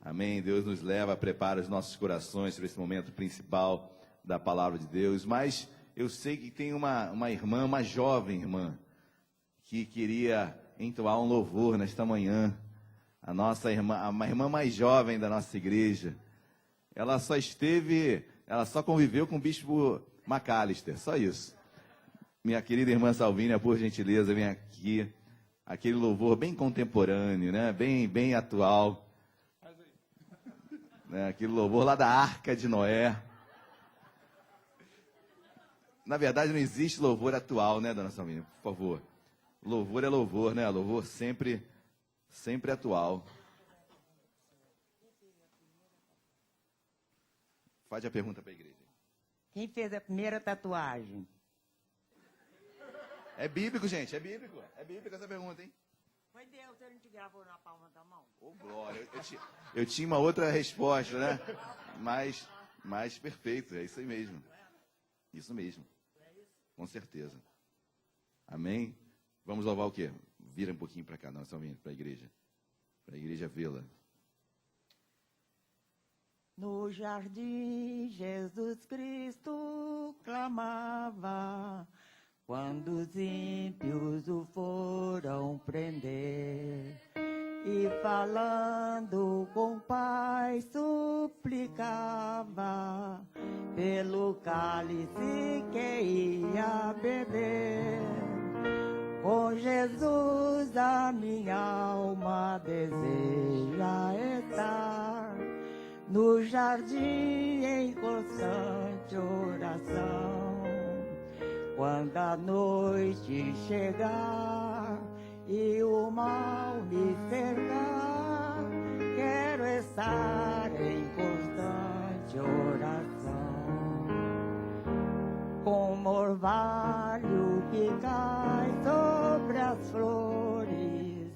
Amém? Deus nos leva, prepara os nossos corações para esse momento principal da palavra de Deus. Mas eu sei que tem uma irmã, uma jovem irmã, que queria entoar um louvor nesta manhã. A nossa irmã, uma irmã mais jovem da nossa igreja. Ela só conviveu com o bispo Macalister, só isso. Minha querida irmã Salvínia, por gentileza, vem aqui. Aquele louvor bem contemporâneo, né? Bem atual. Né? Aquele louvor lá da Arca de Noé. Na verdade, não existe louvor atual, né, dona Salvínia? Por favor. Louvor é louvor, né? Louvor sempre atual. Faz a pergunta para a igreja. Quem fez a primeira tatuagem? É bíblico, gente, é bíblico. É bíblica essa pergunta, hein? Foi Deus, ele não te gravou na palma da mão? Ô, glória. Eu tinha uma outra resposta, né? Mas perfeito, é isso aí mesmo. Isso mesmo. Com certeza. Amém? Vamos louvar o quê? Vira um pouquinho para cá, nós estamos vindo para a igreja vê-la. No jardim, Jesus Cristo clamava, quando os ímpios o foram prender, e falando com o Pai suplicava, pelo cálice que ia beber. Com Jesus a minha alma deseja estar, no jardim em constante oração. Quando a noite chegar e o mal me cercar, quero estar em constante oração. Como orvalho que cai sobre as flores,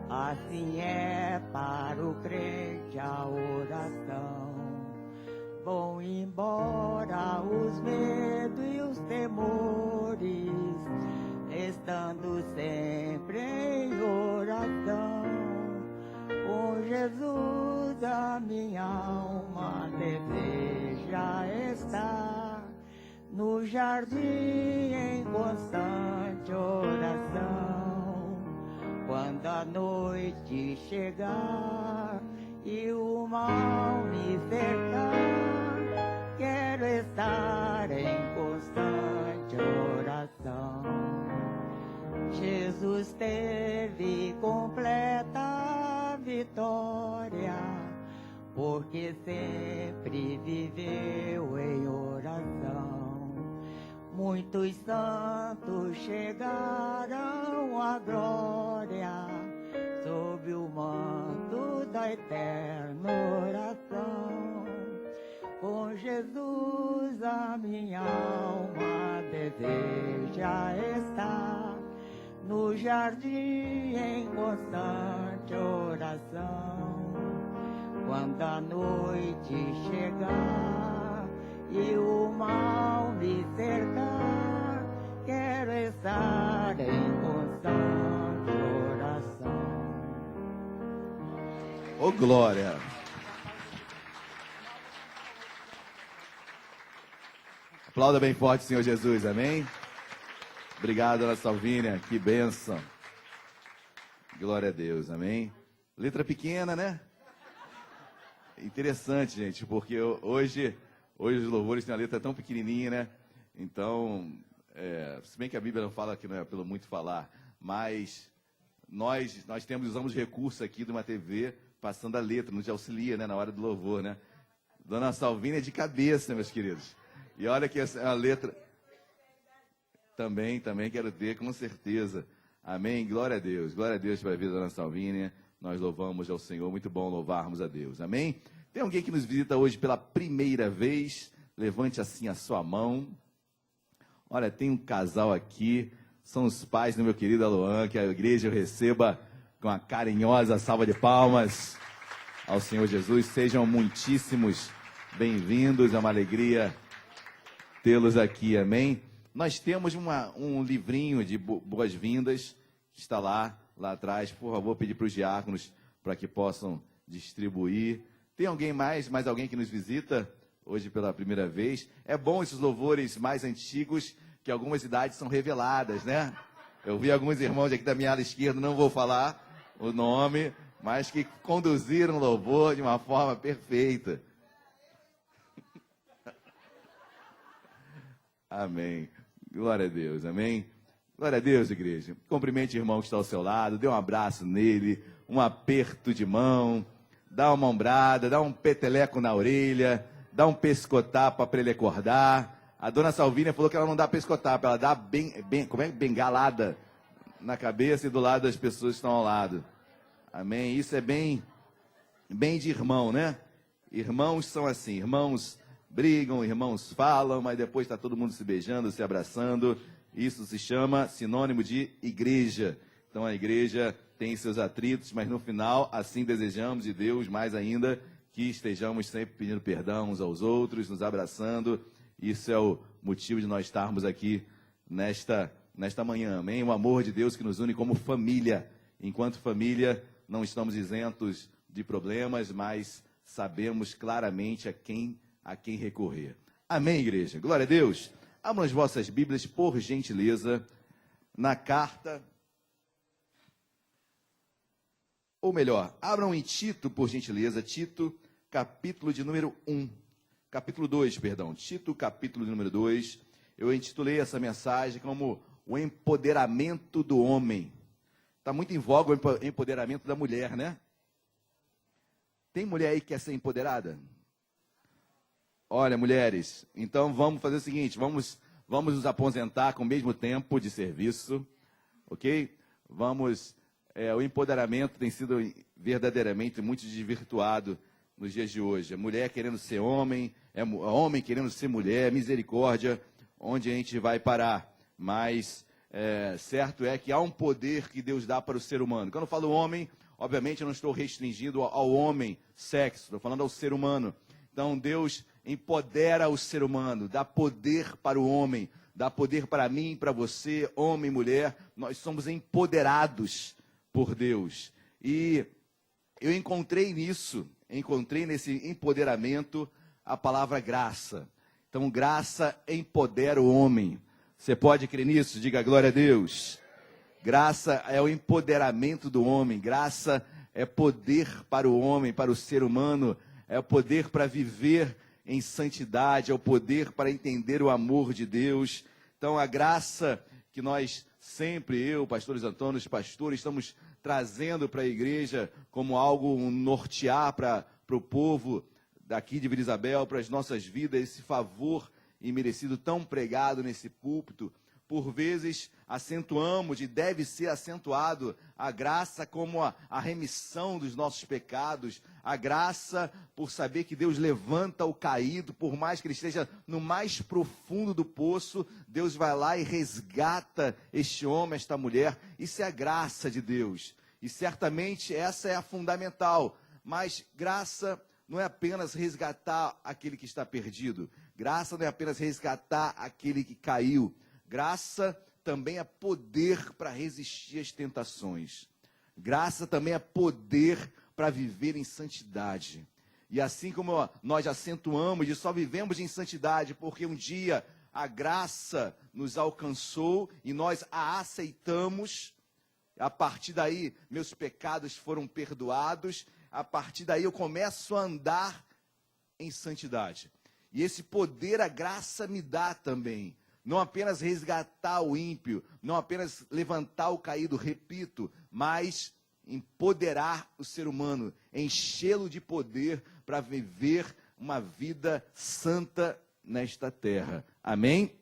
assim é para o crente a oração. Vão embora os medos e os temores, estando sempre em oração. Com Jesus a minha alma deseja estar, no jardim em constante oração. Quando a noite chegar e o mal me cercar, quero estar em constante oração. Jesus teve completa vitória, porque sempre viveu em oração. Muitos santos chegaram à glória, sob o manto da eterna oração. Com Jesus a minha alma deseja estar, no jardim em constante oração. Quando a noite chegar e o mal me cercar, quero estar em constante oração. Ô, glória! Aplauda bem forte, Senhor Jesus, amém? Obrigado, dona Salvínia, que bênção. Glória a Deus, amém? Letra pequena, né? Interessante, gente, porque hoje os louvores têm a letra tão pequenininha, né? Então, se bem que a Bíblia não fala que não é pelo muito falar, mas nós usamos recurso aqui de uma TV passando a letra, nos auxilia, né, na hora do louvor, né? Dona Salvínia é de cabeça, meus queridos. E olha que a letra... Também quero ter, com certeza. Amém? Glória a Deus para a vida da Dona Salvínia. Nós louvamos ao Senhor, muito bom louvarmos a Deus. Amém? Tem alguém que nos visita hoje pela primeira vez? Levante assim a sua mão. Olha, tem um casal aqui, são os pais do meu querido Aloan, que a igreja receba com uma carinhosa salva de palmas ao Senhor Jesus. Sejam muitíssimos bem-vindos, é uma alegria tê-los aqui, amém? Nós temos um livrinho de boas-vindas, que está lá atrás. Por favor, pedir para os diáconos para que possam distribuir. Tem alguém mais alguém que nos visita hoje pela primeira vez? É bom esses louvores mais antigos, que algumas idades são reveladas, né? Eu vi alguns irmãos aqui da minha ala esquerda, não vou falar o nome, mas que conduziram o louvor de uma forma perfeita. Amém. Glória a Deus, amém? Glória a Deus, igreja. Cumprimente o irmão que está ao seu lado, dê um abraço nele, um aperto de mão, dá uma ombrada, dá um peteleco na orelha, dá um pescotapa para ele acordar. A dona Salvínia falou que ela não dá pescotapa, ela dá bengalada na cabeça e do lado das pessoas que estão ao lado. Amém? Isso é bem de irmão, né? Irmãos são assim, irmãos brigam, irmãos falam, mas depois está todo mundo se beijando, se abraçando. Isso se chama sinônimo de igreja. Então a igreja tem seus atritos, mas no final, assim desejamos de Deus, mais ainda, que estejamos sempre pedindo perdão uns aos outros, nos abraçando. Isso é o motivo de nós estarmos aqui nesta manhã, amém? O amor de Deus que nos une como família. Enquanto família, não estamos isentos de problemas, mas sabemos claramente a quem recorrer. Amém, igreja? Glória a Deus. Abram as vossas Bíblias, por gentileza, na carta, ou melhor, abram em Tito, por gentileza, Tito, capítulo de número 1. Capítulo 2, perdão. Tito, capítulo de número 2. Eu intitulei essa mensagem como o empoderamento do homem. Está muito em voga o empoderamento da mulher, né? Tem mulher aí que quer ser empoderada? Olha, mulheres, então vamos fazer o seguinte, vamos nos aposentar com o mesmo tempo de serviço, ok? O empoderamento tem sido verdadeiramente muito desvirtuado nos dias de hoje. A mulher querendo ser homem, homem querendo ser mulher, misericórdia, onde a gente vai parar. Mas certo é que há um poder que Deus dá para o ser humano. Quando eu falo homem, obviamente eu não estou restringindo ao homem, sexo, estou falando ao ser humano. Então Deus empodera o ser humano, dá poder para o homem, dá poder para mim, para você, homem e mulher. Nós somos empoderados por Deus. E eu encontrei nesse empoderamento a palavra graça. Então, graça empodera o homem. Você pode crer nisso? Diga glória a Deus. Graça é o empoderamento do homem. Graça é poder para o homem, para o ser humano. É o poder para viver em santidade, é o poder para entender o amor de Deus. Então, a graça que nós sempre, eu, pastores Antônio, os pastores, estamos trazendo para a igreja como algo nortear para o povo daqui de Vila Isabel, para as nossas vidas, esse favor imerecido tão pregado nesse púlpito. Por vezes acentuamos, e deve ser acentuado, a graça como a remissão dos nossos pecados, a graça por saber que Deus levanta o caído, por mais que ele esteja no mais profundo do poço, Deus vai lá e resgata este homem, esta mulher. Isso é a graça de Deus, e certamente essa é a fundamental. Mas graça não é apenas resgatar aquele que está perdido, graça não é apenas resgatar aquele que caiu. Graça também é poder para resistir às tentações. Graça também é poder para viver em santidade. E assim como nós acentuamos e só vivemos em santidade porque um dia a graça nos alcançou e nós a aceitamos, a partir daí meus pecados foram perdoados, a partir daí eu começo a andar em santidade. E esse poder a graça me dá também. Não apenas resgatar o ímpio, não apenas levantar o caído, repito, mas empoderar o ser humano, enchê-lo de poder para viver uma vida santa nesta terra. Amém?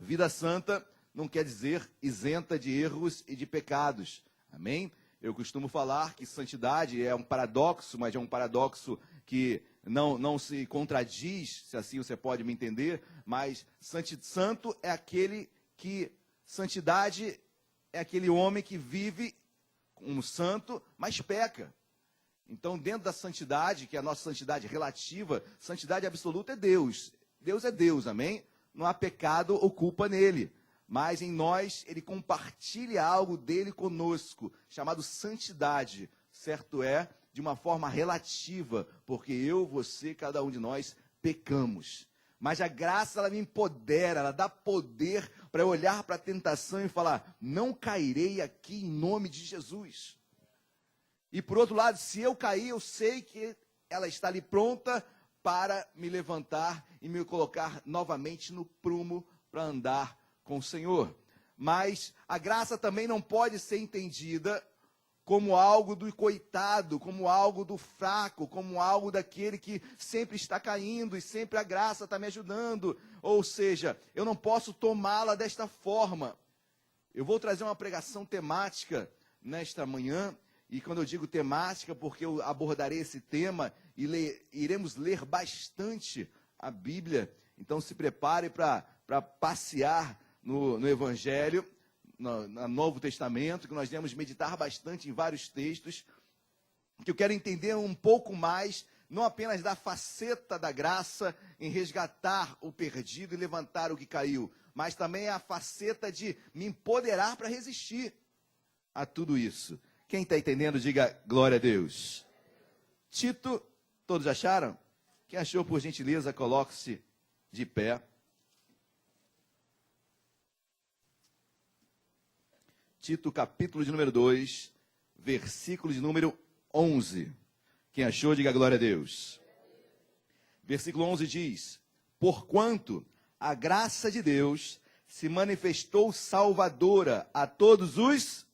Vida santa não quer dizer isenta de erros e de pecados. Amém? Eu costumo falar que santidade é um paradoxo, mas é um paradoxo que não se contradiz, se assim você pode me entender, mas santo é aquele que, santidade é aquele homem que vive como santo, mas peca. Então, dentro da santidade, que é a nossa santidade relativa, santidade absoluta é Deus. Deus é Deus, amém? Não há pecado ou culpa nele. Mas em nós, ele compartilha algo dele conosco, chamado santidade. Certo é de uma forma relativa, porque eu, você, cada um de nós pecamos. Mas a graça, ela me empodera, ela dá poder para eu olhar para a tentação e falar, não cairei aqui em nome de Jesus. E por outro lado, se eu cair, eu sei que ela está ali pronta para me levantar e me colocar novamente no prumo para andar com o Senhor. Mas a graça também não pode ser entendida como algo do coitado, como algo do fraco, como algo daquele que sempre está caindo e sempre a graça está me ajudando. Ou seja, eu não posso tomá-la desta forma. Eu vou trazer uma pregação temática nesta manhã, e quando eu digo temática, porque eu abordarei esse tema e iremos ler bastante a Bíblia. Então se prepare para passear no Evangelho, no Novo Testamento, que nós iremos meditar bastante em vários textos, que eu quero entender um pouco mais, não apenas da faceta da graça em resgatar o perdido e levantar o que caiu, mas também a faceta de me empoderar para resistir a tudo isso. Quem está entendendo, diga glória a Deus. Tito, todos acharam? Quem achou, por gentileza, coloque-se de pé. Tito, capítulo de número 2, versículo de número 11. Quem achou, diga glória a Deus. Versículo 11 diz, porquanto a graça de Deus se manifestou salvadora a todos os...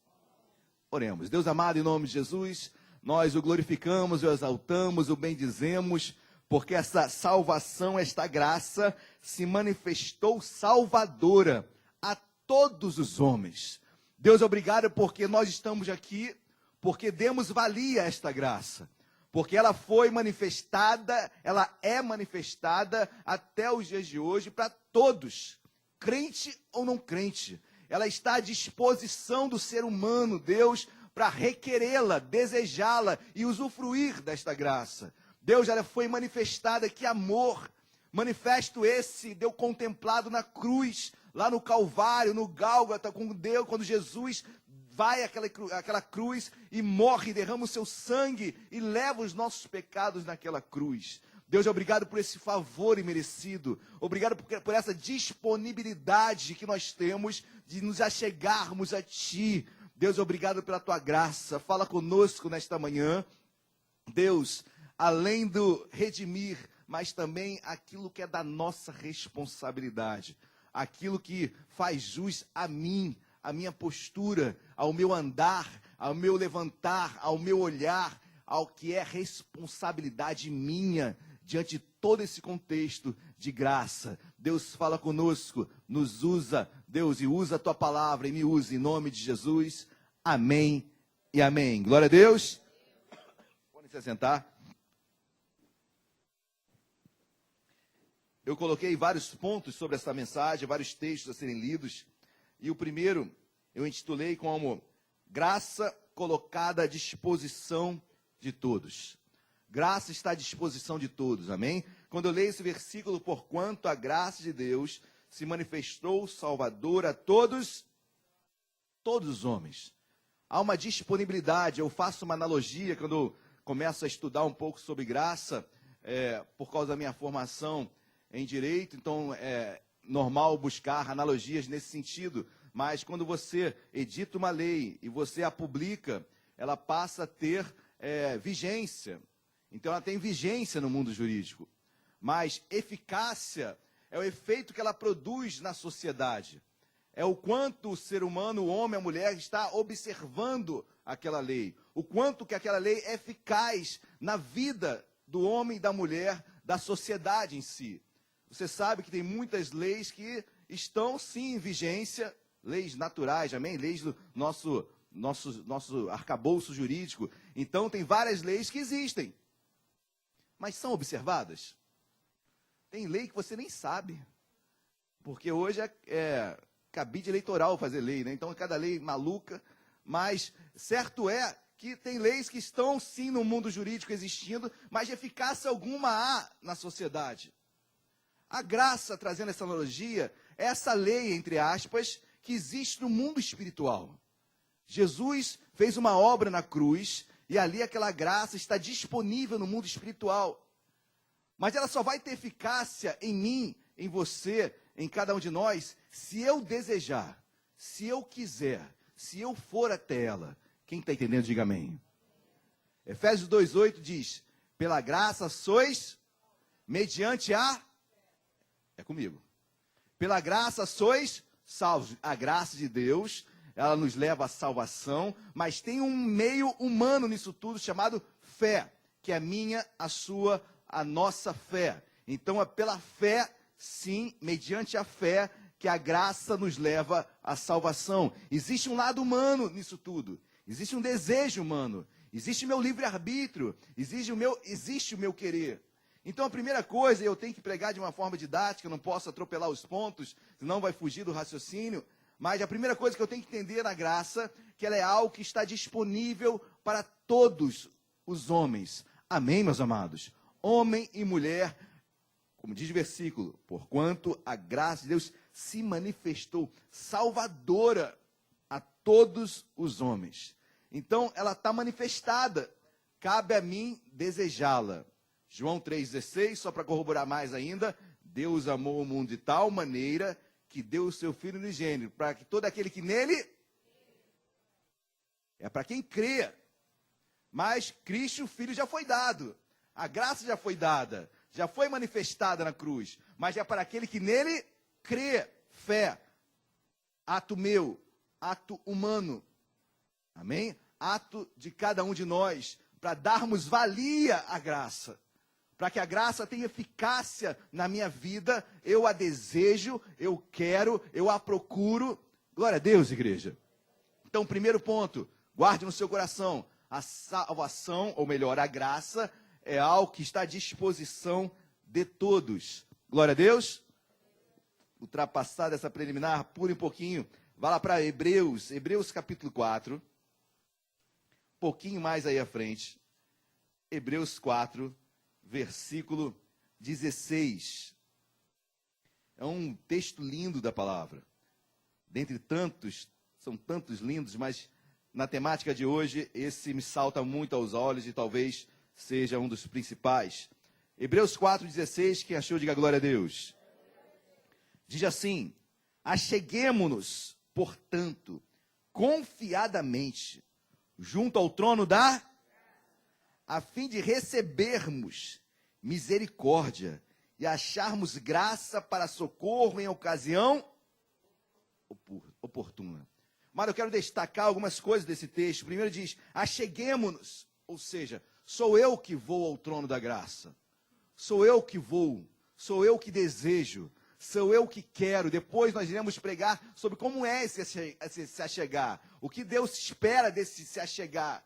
Oremos. Deus amado, em nome de Jesus, nós o glorificamos, o exaltamos, o bendizemos, porque essa salvação, esta graça, se manifestou salvadora a todos os homens. Deus, obrigado porque nós estamos aqui, porque demos valia a esta graça, porque ela foi manifestada, ela é manifestada até os dias de hoje para todos, crente ou não crente. Ela está à disposição do ser humano, Deus, para requerê-la, desejá-la e usufruir desta graça. Deus, ela foi manifestada, que amor, manifesto esse, deu contemplado na cruz, lá no Calvário, no Gálgota, com Deus, quando Jesus vai àquela cruz e morre, derrama o seu sangue e leva os nossos pecados naquela cruz. Deus, obrigado por esse favor imerecido, obrigado por essa disponibilidade que nós temos de nos achegarmos a Ti. Deus, obrigado pela Tua graça, fala conosco nesta manhã. Deus, além do redimir, mas também aquilo que é da nossa responsabilidade, aquilo que faz jus a mim, a minha postura, ao meu andar, ao meu levantar, ao meu olhar, ao que é responsabilidade minha, diante de todo esse contexto de graça. Deus fala conosco, nos usa, Deus, e usa a Tua palavra e me usa em nome de Jesus. Amém e amém. Glória a Deus. Podem se sentar. Eu coloquei vários pontos sobre essa mensagem, vários textos a serem lidos. E o primeiro eu intitulei como graça colocada à disposição de todos. Graça está à disposição de todos, amém? Quando eu leio esse versículo, porquanto a graça de Deus se manifestou salvadora a todos os homens. Há uma disponibilidade, eu faço uma analogia quando eu começo a estudar um pouco sobre graça, por causa da minha formação em direito, então é normal buscar analogias nesse sentido, mas quando você edita uma lei e você a publica, ela passa a ter vigência. Então ela tem vigência no mundo jurídico, mas eficácia é o efeito que ela produz na sociedade. É o quanto o ser humano, o homem, a mulher, está observando aquela lei. O quanto que aquela lei é eficaz na vida do homem e da mulher, da sociedade em si. Você sabe que tem muitas leis que estão, sim, em vigência, leis naturais, amém? Leis do nosso arcabouço jurídico. Então, tem várias leis que existem, mas são observadas. Tem lei que você nem sabe, porque hoje é cabide eleitoral fazer lei, né? Então, é cada lei maluca, mas certo é que tem leis que estão, sim, no mundo jurídico existindo, mas de eficácia alguma há na sociedade. A graça, trazendo essa analogia, é essa lei, entre aspas, que existe no mundo espiritual. Jesus fez uma obra na cruz E ali aquela graça está disponível no mundo espiritual. Mas ela só vai ter eficácia em mim, em você, em cada um de nós, se eu desejar, se eu quiser, se eu for até ela. Quem está entendendo, diga amém. Efésios 2,8 diz, pela graça sois, mediante a... É comigo. Pela graça sois salvos. A graça de Deus, ela nos leva à salvação, mas tem um meio humano nisso tudo chamado fé, que é a minha, a sua, a nossa fé. Então é pela fé, sim, mediante a fé, que a graça nos leva à salvação. Existe um lado humano nisso tudo. Existe um desejo humano. Existe o meu livre-arbítrio. Existe o meu querer. Então a primeira coisa, eu tenho que pregar de uma forma didática, eu não posso atropelar os pontos, senão vai fugir do raciocínio. Mas a primeira coisa que eu tenho que entender na graça, que ela é algo que está disponível para todos os homens. Amém, meus amados? Homem e mulher, como diz o versículo, porquanto a graça de Deus se manifestou salvadora a todos os homens. Então, ela está manifestada. Cabe a mim desejá-la. João 3,16, só para corroborar mais ainda, Deus amou o mundo de tal maneira que deu o seu Filho unigênito, para que todo aquele que nele... É para quem crê. Mas Cristo, o Filho, já foi dado. A graça já foi dada, já foi manifestada na cruz, mas é para aquele que nele crê, fé, ato meu, ato humano, amém? Ato de cada um de nós, para darmos valia à graça, para que a graça tenha eficácia na minha vida, eu a desejo, eu quero, eu a procuro. Glória a Deus, igreja. Então, primeiro ponto, guarde no seu coração, a salvação, ou melhor, a graça, é algo que está à disposição de todos. Glória a Deus. Ultrapassada essa preliminar, pule um pouquinho. Vá lá para Hebreus capítulo 4. Um pouquinho mais aí à frente. Hebreus 4, versículo 16. É um texto lindo da palavra. Dentre tantos, são tantos lindos, mas na temática de hoje, esse me salta muito aos olhos e talvez seja um dos principais. Hebreus 4,16, quem achou, diga glória a Deus. Diz assim, acheguemo-nos, portanto, confiadamente, junto ao trono a fim de recebermos misericórdia e acharmos graça para socorro em ocasião oportuna. Mas eu quero destacar algumas coisas desse texto. Primeiro diz, acheguemo-nos, ou seja, sou eu que vou ao trono da graça. Sou eu que vou, sou eu que desejo, sou eu que quero. Depois nós iremos pregar sobre como é esse se achegar. O que Deus espera desse se achegar.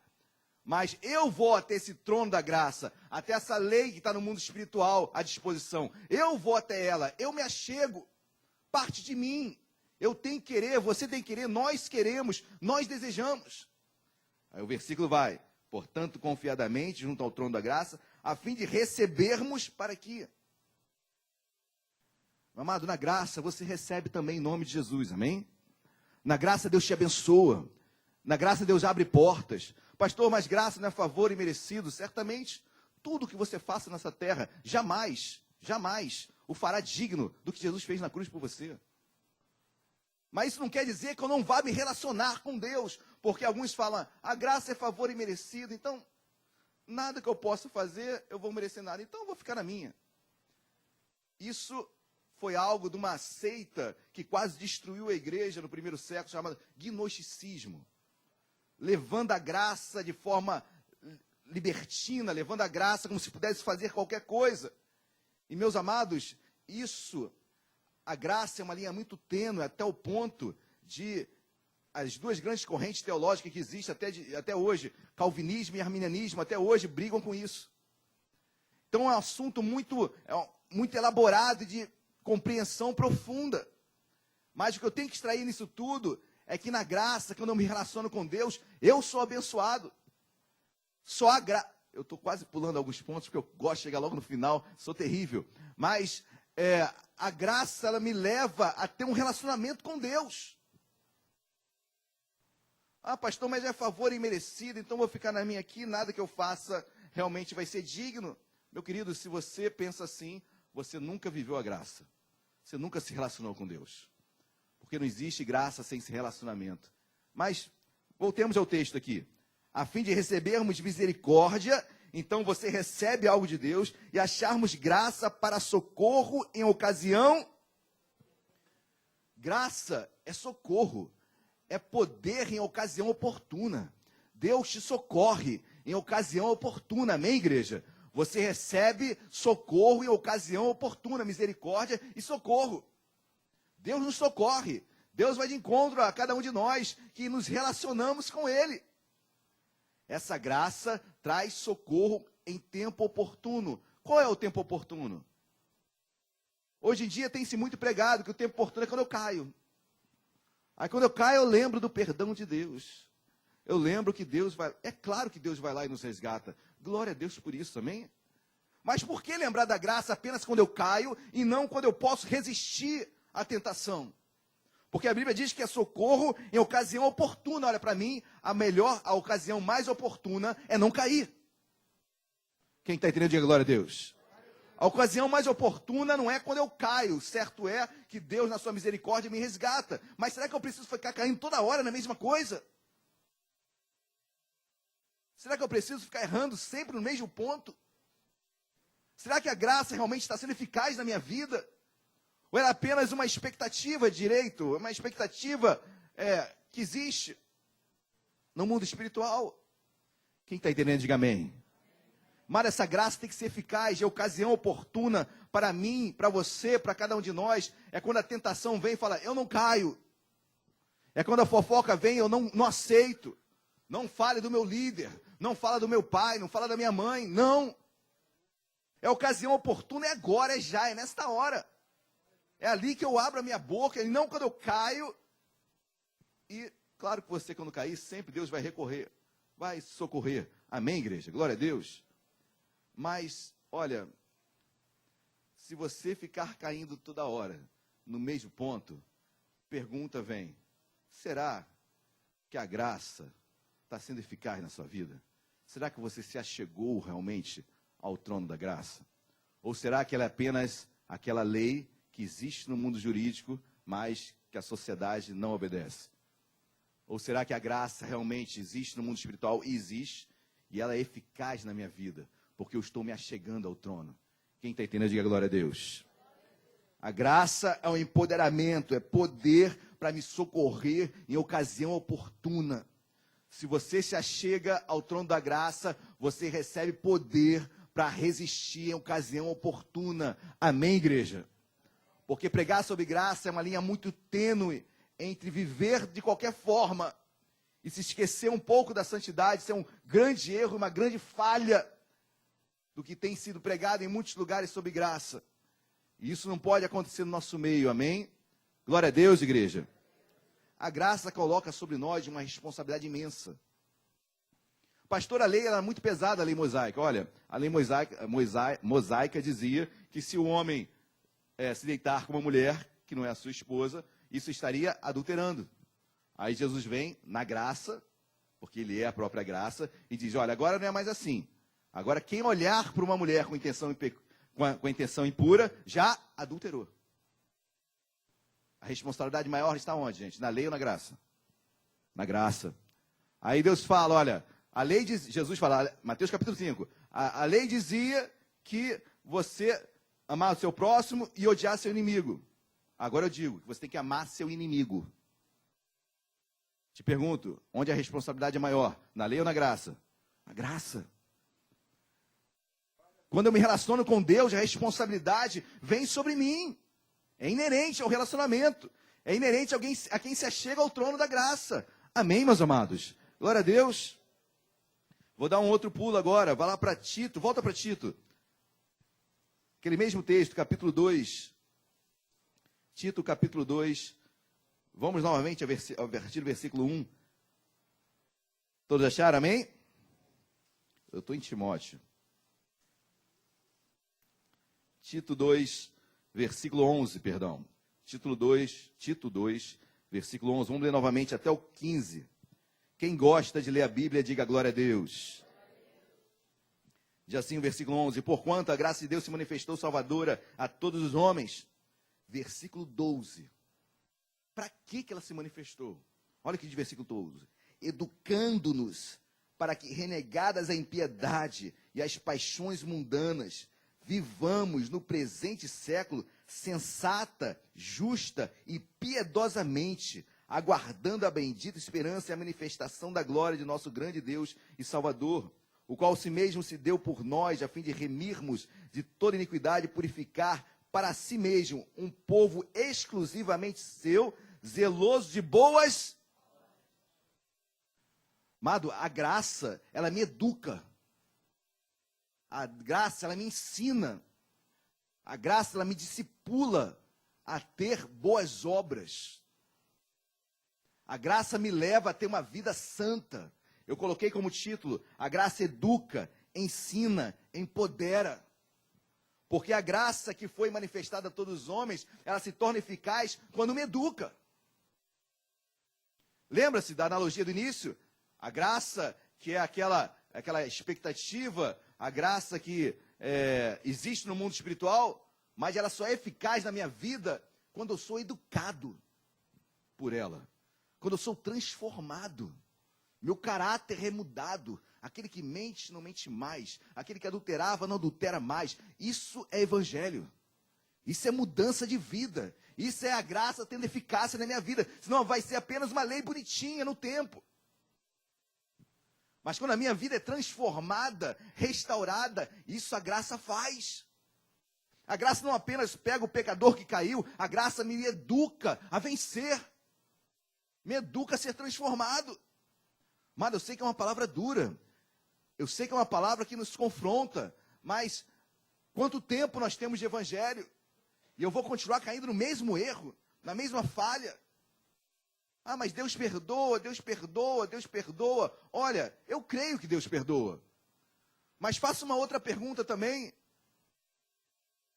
Mas eu vou até esse trono da graça, até essa lei que está no mundo espiritual à disposição. Eu vou até ela, eu me achego, parte de mim. Eu tenho que querer, você tem que querer, nós queremos, nós desejamos. Aí o versículo vai, portanto, confiadamente, junto ao trono da graça, a fim de recebermos para quê? Meu amado, na graça você recebe também em nome de Jesus, amém? Na graça Deus te abençoa, na graça Deus abre portas. Pastor, mas graça não é favor imerecido? Certamente, tudo que você faça nessa terra, jamais o fará digno do que Jesus fez na cruz por você. Mas isso não quer dizer que eu não vá me relacionar com Deus, porque alguns falam, a graça é favor imerecido, então, nada que eu possa fazer, eu vou merecer nada, então eu vou ficar na minha. Isso foi algo de uma seita que quase destruiu a igreja no primeiro século, chamada gnosticismo. Levando a graça de forma libertina, levando a graça como se pudesse fazer qualquer coisa. E meus amados, a graça é uma linha muito tênue, até o ponto de as duas grandes correntes teológicas que existem até hoje, calvinismo e arminianismo, até hoje brigam com isso. Então é um assunto muito elaborado e de compreensão profunda. Mas o que eu tenho que extrair nisso tudo é que na graça, quando eu me relaciono com Deus, eu sou abençoado. Só a graça. Eu estou quase pulando alguns pontos, porque eu gosto de chegar logo no final, sou terrível. Mas a graça, ela me leva a ter um relacionamento com Deus. Ah, pastor, mas é favor imerecido, então vou ficar na minha aqui, nada que eu faça realmente vai ser digno. Meu querido, se você pensa assim, você nunca viveu a graça. Você nunca se relacionou com Deus. Porque não existe graça sem esse relacionamento. Mas, voltemos ao texto aqui. A fim de recebermos misericórdia, então você recebe algo de Deus, e acharmos graça para socorro em ocasião. Graça é socorro, é poder em ocasião oportuna. Deus te socorre em ocasião oportuna, amém, igreja? Você recebe socorro em ocasião oportuna, misericórdia e socorro. Deus nos socorre. Deus vai de encontro a cada um de nós que nos relacionamos com Ele. Essa graça traz socorro em tempo oportuno. Qual é o tempo oportuno? Hoje em dia tem-se muito pregado que o tempo oportuno é quando eu caio. Aí quando eu caio eu lembro do perdão de Deus. Eu lembro que Deus vai... É claro que Deus vai lá e nos resgata. Glória a Deus por isso, amém? Mas por que lembrar da graça apenas quando eu caio e não quando eu posso resistir à tentação? Porque a Bíblia diz que é socorro em ocasião oportuna. Olha, para mim, a ocasião mais oportuna é não cair. Quem está entendendo, diga glória a Deus. A ocasião mais oportuna não é quando eu caio. Certo é que Deus, na sua misericórdia, me resgata. Mas será que eu preciso ficar caindo toda hora na mesma coisa? Será que eu preciso ficar errando sempre no mesmo ponto? Será que a graça realmente está sendo eficaz na minha vida? Ou era apenas uma expectativa de direito, uma expectativa que existe no mundo espiritual? Quem está entendendo, diga amém. Mas essa graça tem que ser eficaz, de ocasião oportuna para mim, para você, para cada um de nós. É quando a tentação vem e fala, eu não caio. É quando a fofoca vem, eu não aceito. Não fale do meu líder, não fala do meu pai, não fala da minha mãe, não. É ocasião oportuna, é agora, é já, é nesta hora. É ali que eu abro a minha boca, e não quando eu caio. E, claro que você, quando cair, sempre Deus vai recorrer, vai socorrer. Amém, igreja? Glória a Deus. Mas, olha, se você ficar caindo toda hora, no mesmo ponto, pergunta vem, será que a graça está sendo eficaz na sua vida? Será que você se achegou realmente ao trono da graça? Ou será que ela é apenas aquela lei que existe no mundo jurídico, mas que a sociedade não obedece? Ou será que a graça realmente existe no mundo espiritual? E existe, e ela é eficaz na minha vida, porque eu estou me achegando ao trono. Quem está entendendo, diga glória a Deus. A graça é um empoderamento, é poder para me socorrer em ocasião oportuna. Se você se achega ao trono da graça, você recebe poder para resistir em ocasião oportuna. Amém, igreja? Porque pregar sobre graça é uma linha muito tênue entre viver de qualquer forma e se esquecer um pouco da santidade. Isso é um grande erro, uma grande falha do que tem sido pregado em muitos lugares sobre graça. E isso não pode acontecer no nosso meio, amém? Glória a Deus, igreja. A graça coloca sobre nós uma responsabilidade imensa. Pastor, a lei era muito pesada, a lei mosaica. Olha, a lei mosaica dizia que se o homem se deitar com uma mulher que não é a sua esposa, isso estaria adulterando. Aí Jesus vem na graça, porque ele é a própria graça, e diz, olha, agora não é mais assim. Agora quem olhar para uma mulher com intenção impura, já adulterou. A responsabilidade maior está onde, gente? Na lei ou na graça? Na graça. Aí Deus fala, olha, a lei diz, Jesus fala, Mateus capítulo 5, a lei dizia que você amar o seu próximo e odiar seu inimigo. Agora eu digo que você tem que amar seu inimigo. Te pergunto, onde a responsabilidade é maior? Na lei ou na graça? Na graça. Quando eu me relaciono com Deus, a responsabilidade vem sobre mim. É inerente ao relacionamento. É inerente a quem se achega ao trono da graça. Amém, meus amados? Glória a Deus. Vou dar um outro pulo agora. Vai lá para Tito. Volta para Tito. Aquele mesmo texto, capítulo 2. Tito, capítulo 2. Vamos novamente a partir do versículo 1. Todos acharam? Amém? Eu estou em Timóteo. Tito 2, versículo 11, perdão. Tito 2, versículo 11. Vamos ler novamente até o 15. Quem gosta de ler a Bíblia, diga glória a Deus. Diz assim o versículo 11: porquanto a graça de Deus se manifestou salvadora a todos os homens. Versículo 12. Para que ela se manifestou? Olha aqui de versículo 12. Educando-nos para que, renegadas a impiedade e as paixões mundanas, vivamos no presente século sensata, justa e piedosamente, aguardando a bendita esperança e a manifestação da glória de nosso grande Deus e Salvador, o qual si mesmo se deu por nós, a fim de remirmos de toda iniquidade e purificar para si mesmo um povo exclusivamente seu, zeloso de boas. Amado, a graça, ela me educa. A graça, ela me ensina. A graça, ela me discipula a ter boas obras. A graça me leva a ter uma vida santa. Eu coloquei como título: a graça educa, ensina, empodera. Porque a graça que foi manifestada a todos os homens, ela se torna eficaz quando me educa. Lembra-se da analogia do início? A graça que é aquela expectativa, a graça que existe no mundo espiritual, mas ela só é eficaz na minha vida quando eu sou educado por ela. Quando eu sou transformado. Meu caráter é mudado. Aquele que mente, não mente mais. Aquele que adulterava, não adultera mais. Isso é evangelho. Isso é mudança de vida. Isso é a graça tendo eficácia na minha vida. Senão vai ser apenas uma lei bonitinha no tempo. Mas quando a minha vida é transformada, restaurada, isso a graça faz. A graça não apenas pega o pecador que caiu, a graça me educa a vencer. Me educa a ser transformado. Mas eu sei que é uma palavra dura. Eu sei que é uma palavra que nos confronta. Mas quanto tempo nós temos de evangelho? E eu vou continuar caindo no mesmo erro, na mesma falha. Ah, mas Deus perdoa, Deus perdoa, Deus perdoa. Olha, eu creio que Deus perdoa. Mas faço uma outra pergunta também.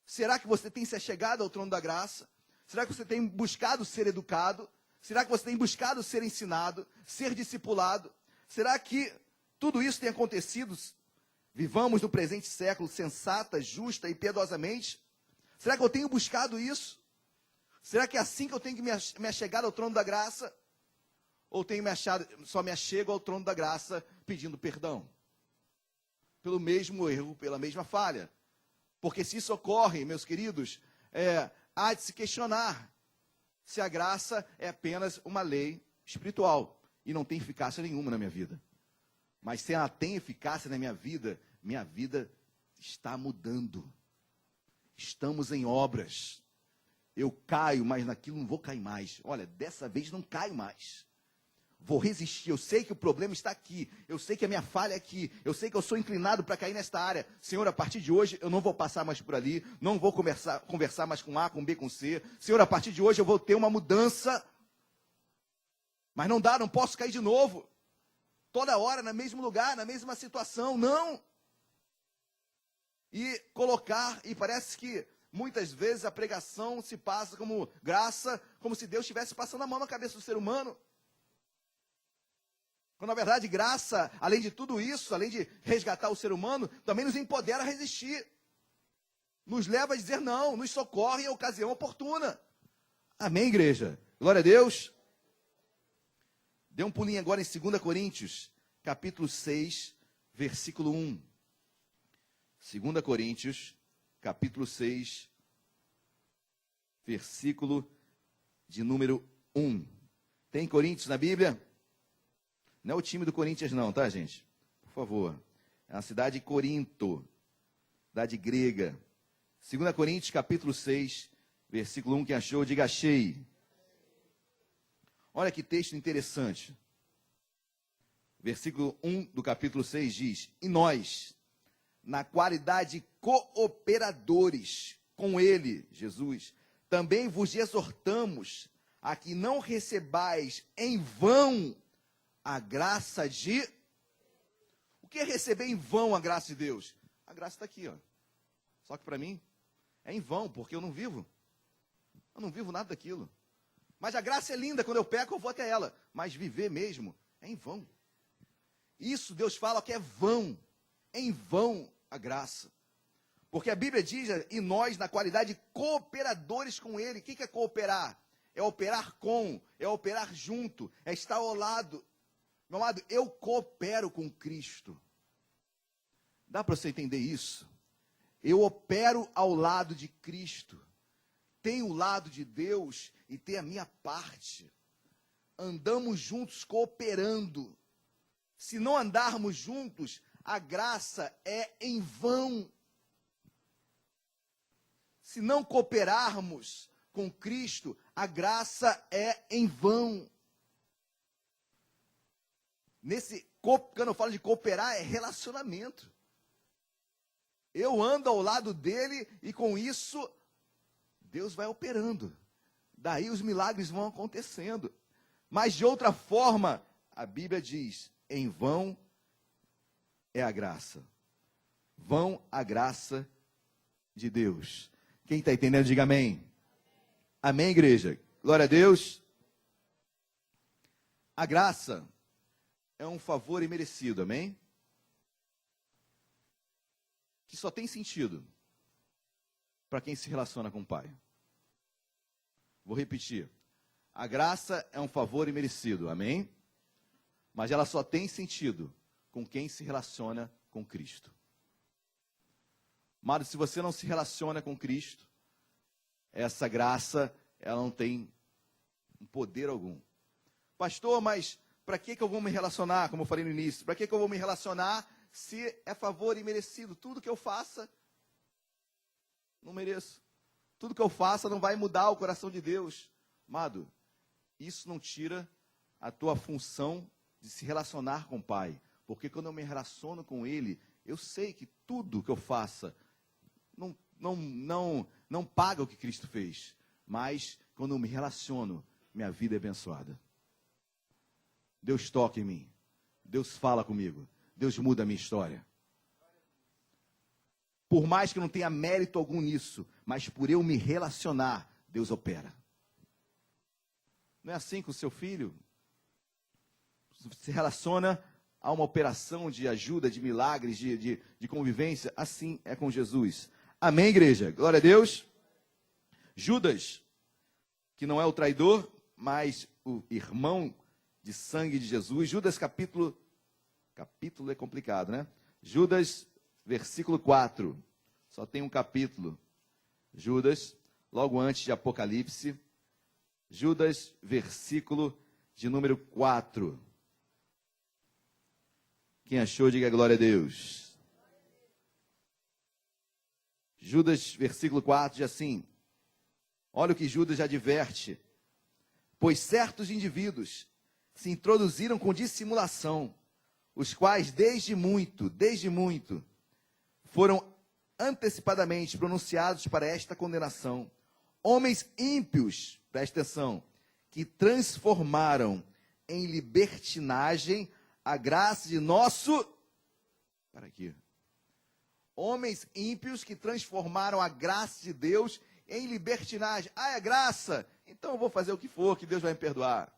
Será que você tem se achegado ao trono da graça? Será que você tem buscado ser educado? Será que você tem buscado ser ensinado, ser discipulado? Será que tudo isso tem acontecido? Vivamos no presente século sensata, justa e piedosamente? Será que eu tenho buscado isso? Será que é assim que eu tenho que me achegar ao trono da graça? Ou só me achego ao trono da graça pedindo perdão? Pelo mesmo erro, pela mesma falha. Porque se isso ocorre, meus queridos, há de se questionar se a graça é apenas uma lei espiritual e não tem eficácia nenhuma na minha vida. Mas se ela tem eficácia na minha vida está mudando. Estamos em obras. Eu caio, mas naquilo não vou cair mais. Olha, dessa vez não caio mais. Vou resistir. Eu sei que o problema está aqui. Eu sei que a minha falha é aqui. Eu sei que eu sou inclinado para cair nesta área. Senhor, a partir de hoje eu não vou passar mais por ali. Não vou conversar mais com A, com B, com C. Senhor, a partir de hoje eu vou ter uma mudança. Mas não dá, não posso cair de novo. Toda hora, no mesmo lugar, na mesma situação. Não. E parece que muitas vezes a pregação se passa como graça, como se Deus estivesse passando a mão na cabeça do ser humano. Quando na verdade graça, além de tudo isso, além de resgatar o ser humano, também nos empodera a resistir. Nos leva a dizer não, nos socorre em ocasião oportuna. Amém, igreja? Glória a Deus. Dê um pulinho agora em 2 Coríntios, capítulo 6, versículo 1. 2 Coríntios, capítulo 6, versículo de número 1. Tem Coríntios na Bíblia? Não é o time do Corinthians não, tá, gente? Por favor. É a cidade de Corinto, cidade grega. 2 Coríntios, capítulo 6, versículo 1, quem achou, diga achei. Olha que texto interessante. Versículo 1 do capítulo 6 diz: e nós, na qualidade de cooperadores com ele, Jesus, também vos exortamos a que não recebais em vão a graça de... O que é receber em vão a graça de Deus? A graça está aqui, ó. Só que para mim é em vão, porque eu não vivo. Eu não vivo nada daquilo. Mas a graça é linda, quando eu peco eu vou até ela. Mas viver mesmo, É em vão. Isso Deus fala que é vão. É em vão a graça. Porque a Bíblia diz, e nós, na qualidade de cooperadores com Ele. O que é cooperar? É operar com, é operar junto, é estar ao lado. Meu amado, eu coopero com Cristo. Dá para você entender isso? Eu opero ao lado de Cristo. Tenho o lado de Deus e tenho a minha parte. Andamos juntos cooperando. Se não andarmos juntos, a graça é em vão. Se não cooperarmos com Cristo, a graça é em vão. Quando eu falo de cooperar, é relacionamento. Eu ando ao lado dele e com isso, Deus vai operando. Daí os milagres vão acontecendo. Mas de outra forma, a Bíblia diz, em vão é a graça. Vão a graça de Deus. Quem está entendendo, diga amém. Amém, igreja? Glória a Deus. A graça é um favor imerecido, amém? Que só tem sentido para quem se relaciona com o Pai. Vou repetir. A graça é um favor imerecido, amém? Mas ela só tem sentido com quem se relaciona com Cristo. Amado, se você não se relaciona com Cristo, essa graça, ela não tem poder algum. Pastor, mas para que eu vou me relacionar, como eu falei no início? Para que eu vou me relacionar se é favor imerecido? Tudo que eu faça, não mereço. Tudo que eu faça não vai mudar o coração de Deus. Amado, isso não tira a tua função de se relacionar com o Pai. Porque quando eu me relaciono com Ele, eu sei que tudo que eu faça não paga o que Cristo fez. Mas quando eu me relaciono, minha vida é abençoada. Deus toca em mim. Deus fala comigo. Deus muda a minha história. Por mais que eu não tenha mérito algum nisso, mas por eu me relacionar, Deus opera. Não é assim com o seu filho? Se relaciona a uma operação de ajuda, de milagres, de convivência. Assim é com Jesus. Amém, igreja? Glória a Deus. Judas, que não é o traidor, mas o irmão de sangue de Jesus. Judas capítulo é complicado, né? Judas, versículo 4. Só tem um capítulo. Judas, logo antes de Apocalipse. Judas, versículo de número 4. Quem achou, diga glória a Deus. Judas, versículo 4, diz assim. Olha o que Judas adverte. Pois certos indivíduos se introduziram com dissimulação, os quais desde muito, foram antecipadamente pronunciados para esta condenação. Homens ímpios, presta atenção, que transformaram em libertinagem a graça de nosso... Para aqui. Homens ímpios que transformaram a graça de Deus em libertinagem. Ah, é graça? Então eu vou fazer o que for, que Deus vai me perdoar.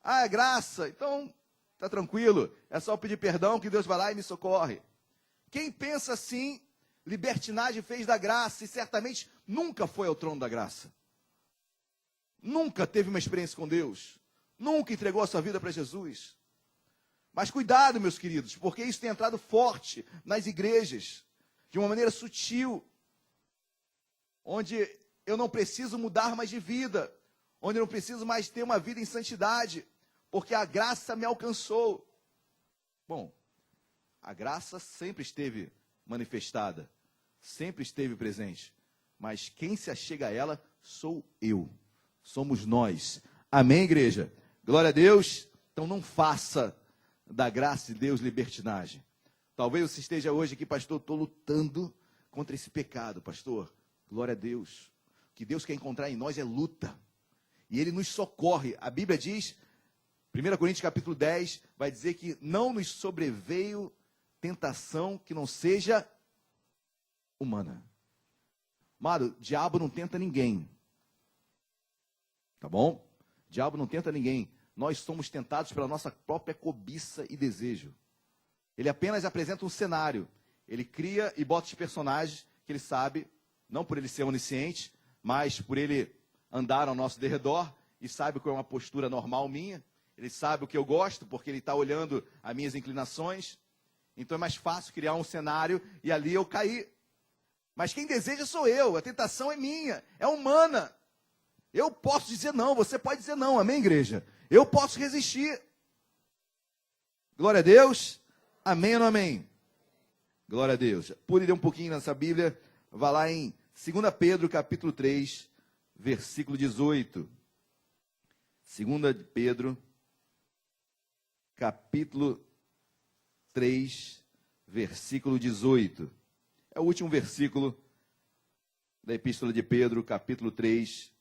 Ah, é graça? Então está tranquilo. É só pedir perdão que Deus vai lá e me socorre. Quem pensa assim, libertinagem fez da graça e certamente nunca foi ao trono da graça. Nunca teve uma experiência com Deus. Nunca entregou a sua vida para Jesus. Mas cuidado, meus queridos, porque isso tem entrado forte nas igrejas, de uma maneira sutil, onde eu não preciso mudar mais de vida, onde eu não preciso mais ter uma vida em santidade, porque a graça me alcançou. Bom, a graça sempre esteve manifestada, sempre esteve presente, mas quem se achega a ela sou eu, somos nós. Amém, igreja? Glória a Deus. Então não faça da graça de Deus libertinagem. Talvez você esteja hoje aqui, pastor, estou lutando contra esse pecado, pastor. Glória a Deus. O que Deus quer encontrar em nós é luta. E Ele nos socorre. A Bíblia diz, 1 Coríntios capítulo 10, vai dizer que não nos sobreveio tentação que não seja humana. Amado, diabo não tenta ninguém. Tá bom? Diabo não tenta ninguém. nós somos tentados pela nossa própria cobiça e desejo. Ele apenas apresenta um cenário. Ele cria e bota os personagens que ele sabe, não por ele ser onisciente, mas por ele andar ao nosso derredor e sabe qual é uma postura normal minha. Ele sabe o que eu gosto, porque ele está olhando as minhas inclinações. Então é mais fácil criar um cenário e ali eu cair. Mas quem deseja sou eu, a tentação é minha, é humana. Eu posso dizer não, você pode dizer não, amém, igreja? Eu posso resistir. Glória a Deus, amém ou não amém? Glória a Deus. Pule um pouquinho nessa Bíblia, vá lá em 2 Pedro, capítulo 3, versículo 18. 2 Pedro, capítulo 3, versículo 18. É o último versículo da Epístola de Pedro, capítulo 3,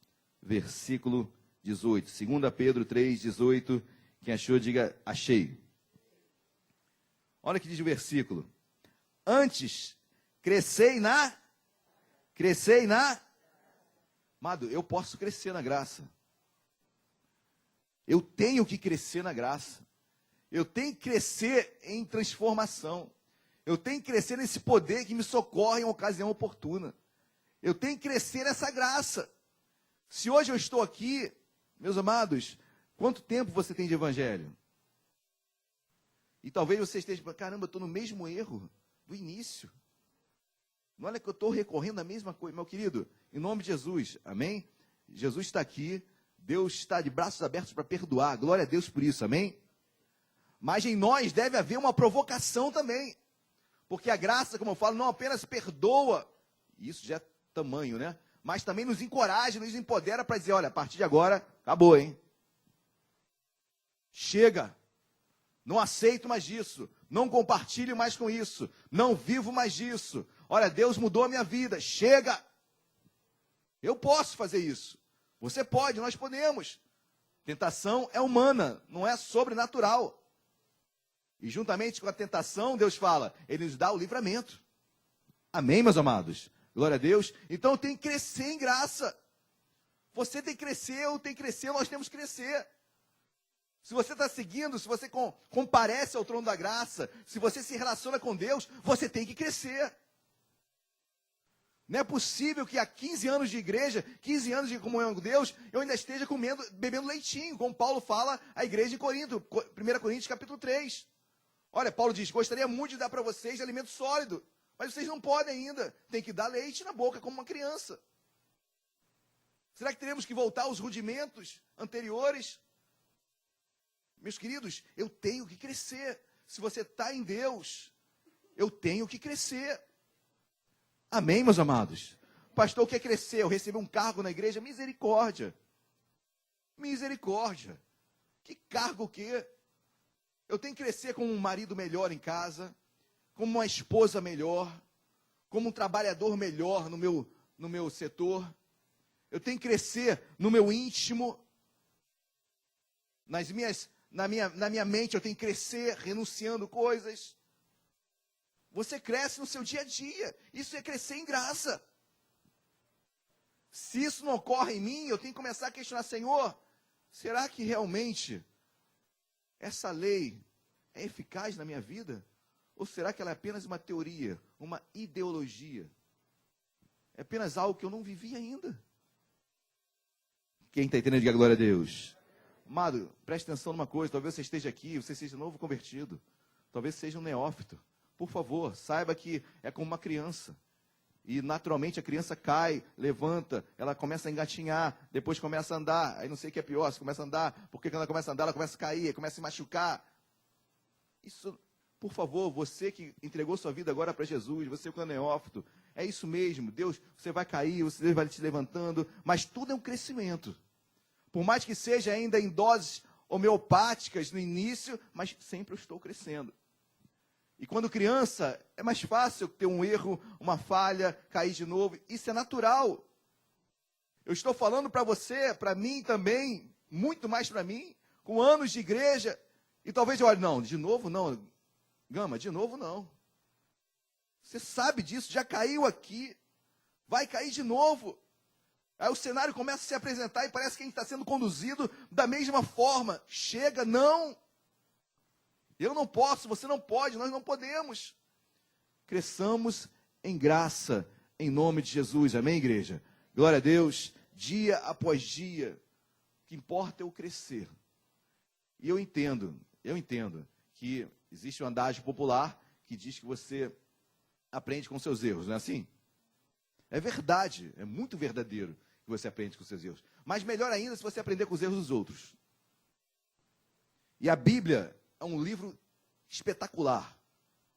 versículo 18. 2 Pedro 3, 18. Quem achou, diga, achei. Olha o que diz o versículo. Antes, crescei na... Amado, eu posso crescer na graça. Eu tenho que crescer na graça. Eu tenho que crescer em transformação. Eu tenho que crescer nesse poder que me socorre em ocasião oportuna. Eu tenho que crescer nessa graça. Se hoje eu estou aqui, meus amados, quanto tempo você tem de evangelho? E talvez você esteja pensando, caramba, eu estou no mesmo erro do início. Não olha que eu estou recorrendo à mesma coisa. Meu querido, em nome de Jesus, amém? Jesus está aqui, Deus está de braços abertos para perdoar. Glória a Deus por isso, amém? Mas em nós deve haver uma provocação também. Porque a graça, como eu falo, não apenas perdoa, isso já é tamanho, né? Mas também nos encoraja, nos empodera para dizer, olha, a partir de agora, acabou, hein? Chega. Não aceito mais disso. Não compartilho mais com isso. Não vivo mais disso. Olha, Deus mudou a minha vida. Chega. Eu posso fazer isso. Você pode, nós podemos. Tentação é humana, não é sobrenatural. E juntamente com a tentação, Deus fala, Ele nos dá o livramento. Amém, meus amados? Glória a Deus. Então eu tenho que crescer em graça. Você tem que crescer, eu tenho que crescer, nós temos que crescer. Se você está seguindo, se você comparece ao trono da graça, se você se relaciona com Deus, você tem que crescer. Não é possível que há 15 anos de igreja, 15 anos de comunhão com Deus, eu ainda esteja bebendo leitinho, como Paulo fala à igreja em Corinto, 1 Coríntios capítulo 3. Olha, Paulo diz, gostaria muito de dar para vocês alimento sólido, mas vocês não podem ainda, tem que dar leite na boca como uma criança. Será que teremos que voltar aos rudimentos anteriores? Meus queridos, eu tenho que crescer. Se você está em Deus, eu tenho que crescer. Amém, meus amados? O pastor quer crescer, eu recebi um cargo na igreja, misericórdia. Misericórdia. Que cargo o quê? Eu tenho que crescer como um marido melhor em casa, como uma esposa melhor, como um trabalhador melhor no meu setor. Eu tenho que crescer no meu íntimo, na minha mente eu tenho que crescer, renunciando coisas. Você cresce no seu dia a dia. Isso é crescer em graça. Se isso não ocorre em mim, eu tenho que começar a questionar, Senhor, será que realmente essa lei é eficaz na minha vida? Ou será que ela é apenas uma teoria, uma ideologia? É apenas algo que eu não vivi ainda? Quem está entendendo, diga glória a Deus. Amado, preste atenção numa coisa, talvez você esteja aqui, você seja novo convertido, talvez seja um neófito. Por favor, saiba que é como uma criança. E naturalmente a criança cai, levanta, ela começa a engatinhar, depois começa a andar, aí não sei o que é pior, se começa a andar, porque quando ela começa a andar, ela começa a cair, começa a se machucar. Isso, por favor, você que entregou sua vida agora para Jesus, você que é neófito, é isso mesmo, Deus, você vai cair, Deus vai te levantando, mas tudo é um crescimento. Por mais que seja ainda em doses homeopáticas no início, mas sempre eu estou crescendo. E quando criança, é mais fácil ter um erro, uma falha, cair de novo. Isso é natural. Eu estou falando para você, para mim também, muito mais para mim, com anos de igreja. E talvez eu olhe, não, de novo não. Gama, de novo não. Você sabe disso, já caiu aqui. Vai cair de novo. Aí o cenário começa a se apresentar e parece que a gente está sendo conduzido da mesma forma. Chega, não. Eu não posso, você não pode, nós não podemos. Cresçamos em graça, em nome de Jesus. Amém, igreja? Glória a Deus. Dia após dia. O que importa é o crescer. E eu entendo que existe um adágio popular que diz que você aprende com seus erros, não é assim? É verdade, é muito verdadeiro que você aprende com seus erros. Mas melhor ainda se você aprender com os erros dos outros. E a Bíblia é um livro espetacular,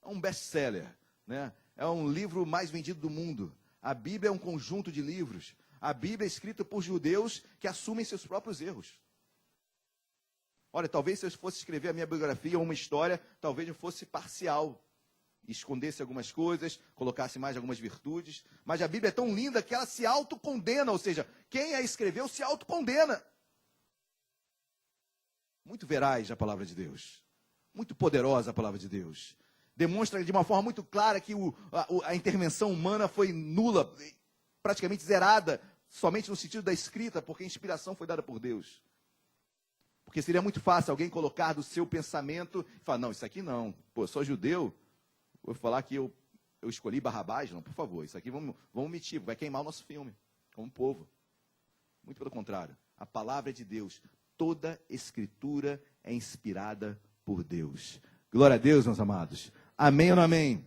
é um best-seller, né? É um livro mais vendido do mundo. A Bíblia é um conjunto de livros. A Bíblia é escrita por judeus que assumem seus próprios erros. Olha, talvez se eu fosse escrever a minha biografia ou uma história, talvez eu fosse parcial. Escondesse algumas coisas, colocasse mais algumas virtudes. Mas a Bíblia é tão linda que ela se autocondena, ou seja, quem a escreveu se autocondena. Muito veraz a palavra de Deus. Muito poderosa a palavra de Deus. Demonstra de uma forma muito clara que a intervenção humana foi nula, praticamente zerada, somente no sentido da escrita, porque a inspiração foi dada por Deus. Porque seria muito fácil alguém colocar do seu pensamento e falar, não, isso aqui não. Pô, eu sou judeu, vou falar que eu escolhi Barrabás? Não, por favor, isso aqui vamos omitir, vai queimar o nosso filme, como povo. Muito pelo contrário, a palavra é de Deus. Toda escritura é inspirada por Deus. Glória a Deus, meus amados. Amém ou não amém?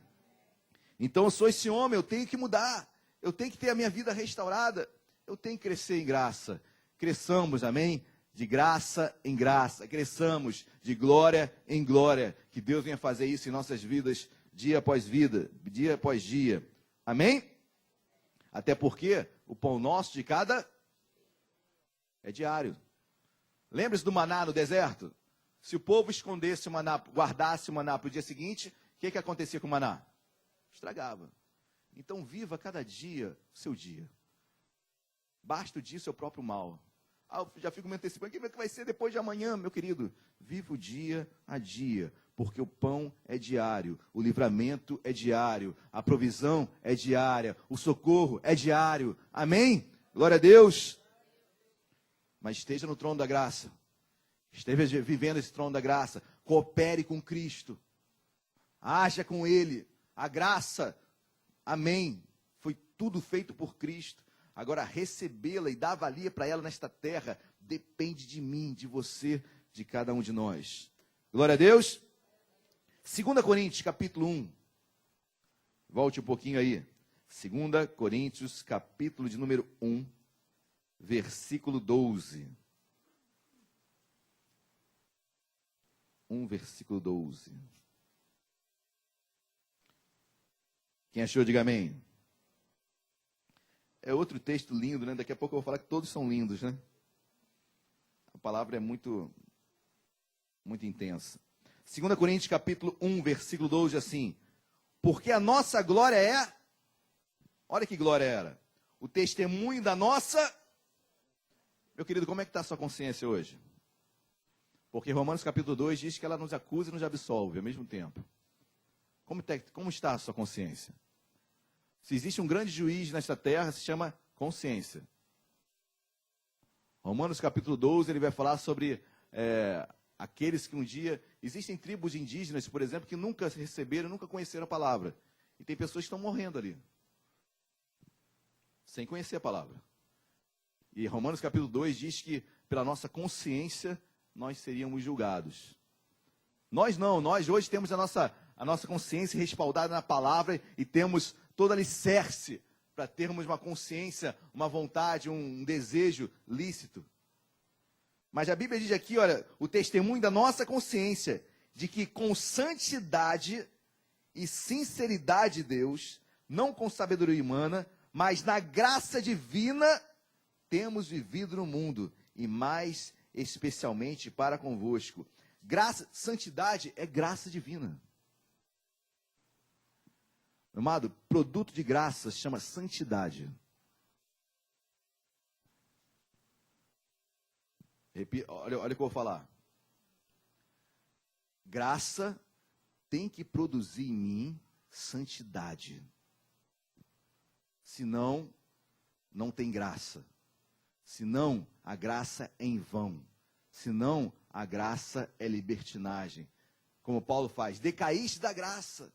Então eu sou esse homem, eu tenho que mudar. Eu tenho que ter a minha vida restaurada. Eu tenho que crescer em graça. Cresçamos, amém? De graça em graça. Cresçamos de glória em glória. Que Deus venha fazer isso em nossas vidas, dia após dia. Amém? Até porque o pão nosso de cada é diário. Lembra-se do maná no deserto? Se o povo escondesse o maná, guardasse o maná para o dia seguinte, o que acontecia com o maná? Estragava. Então viva cada dia o seu dia. Basta o dia o seu próprio mal. Eu já fico me antecipando, o que vai ser depois de amanhã, meu querido? Viva o dia a dia, porque o pão é diário, o livramento é diário, a provisão é diária, o socorro é diário. Amém? Glória a Deus. Mas esteja no trono da graça. Esteja vivendo esse trono da graça. Coopere com Cristo. Haja com Ele. A graça, amém, foi tudo feito por Cristo. Agora, recebê-la e dar valia para ela nesta terra depende de mim, de você, de cada um de nós. Glória a Deus. 2 Coríntios, capítulo 1. Volte um pouquinho aí. 2 Coríntios, capítulo de número 1, versículo 12. 1, versículo 12. Quem achou, diga amém. É outro texto lindo, né? Daqui a pouco eu vou falar que todos são lindos, né? A palavra é muito intensa. 2 Coríntios, capítulo 1, versículo 12, assim. Porque a nossa glória é... Olha que glória era. O testemunho da nossa... Meu querido, como é que está a sua consciência hoje? Porque Romanos capítulo 2 diz que ela nos acusa e nos absolve ao mesmo tempo. Como está a sua consciência? Se existe um grande juiz nesta terra, se chama consciência. Romanos capítulo 12, ele vai falar sobre aqueles que um dia... Existem tribos indígenas, por exemplo, que nunca receberam, nunca conheceram a palavra. E tem pessoas que estão morrendo ali, sem conhecer a palavra. E Romanos capítulo 2 diz que pela nossa consciência nós seríamos julgados. Nós hoje temos a nossa consciência respaldada na palavra e temos todo alicerce para termos uma consciência, uma vontade, um desejo lícito. Mas a Bíblia diz aqui, olha, o testemunho da nossa consciência, de que com santidade e sinceridade de Deus, não com sabedoria humana, mas na graça divina, temos vivido no mundo, e mais especialmente para convosco. Santidade é graça divina. Amado, produto de graça se chama santidade. Olha o que eu vou falar. Graça tem que produzir em mim santidade. Senão, não tem graça. Senão, a graça é em vão. Senão, a graça é libertinagem. Como Paulo faz, decaíste da graça.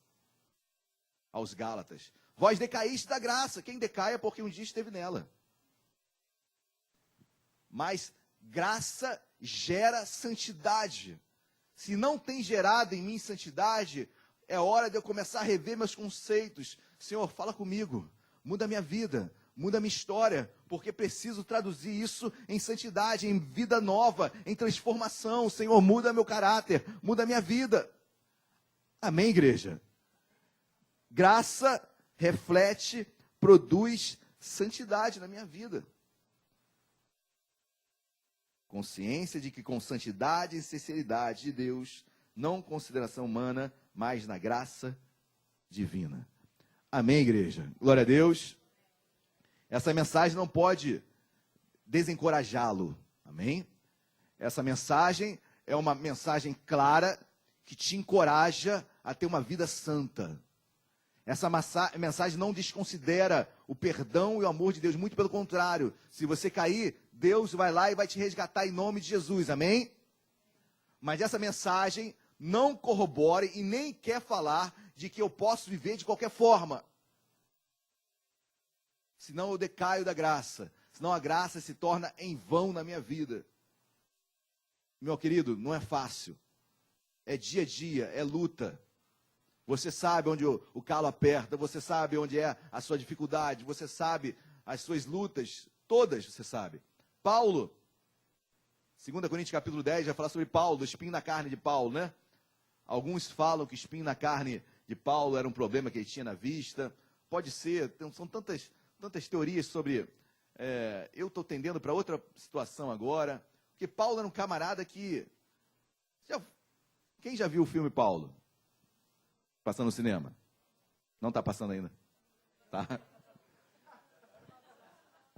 Aos Gálatas. Vós decaíste da graça. Quem decai é porque um dia esteve nela. Mas graça gera santidade. Se não tem gerado em mim santidade, é hora de eu começar a rever meus conceitos. Senhor, fala comigo. Muda a minha vida. Muda a minha história, porque preciso traduzir isso em santidade, em vida nova, em transformação. Senhor, muda meu caráter, muda a minha vida. Amém, igreja? Graça reflete, produz santidade na minha vida. Consciência de que com santidade e sinceridade de Deus, não consideração humana, mas na graça divina. Amém, igreja? Glória a Deus. Essa mensagem não pode desencorajá-lo. Amém? Essa mensagem é uma mensagem clara que te encoraja a ter uma vida santa. Essa mensagem não desconsidera o perdão e o amor de Deus, muito pelo contrário. Se você cair, Deus vai lá e vai te resgatar em nome de Jesus, amém? Mas essa mensagem não corrobora e nem quer falar de que eu posso viver de qualquer forma. Senão eu decaio da graça, senão a graça se torna em vão na minha vida. Meu querido, não é fácil. É dia a dia, é luta. Você sabe onde o calo aperta, você sabe onde é a sua dificuldade, você sabe as suas lutas, todas você sabe. Paulo, 2 Coríntios capítulo 10, vai falar sobre Paulo, do espinho na carne de Paulo, né? Alguns falam que espinho na carne de Paulo era um problema que ele tinha na vista. Pode ser, são tantas teorias sobre... eu estou tendendo para outra situação agora, porque Paulo era um camarada que... Quem já viu o filme Paulo? Passando no cinema? Não está passando ainda? Tá? Tá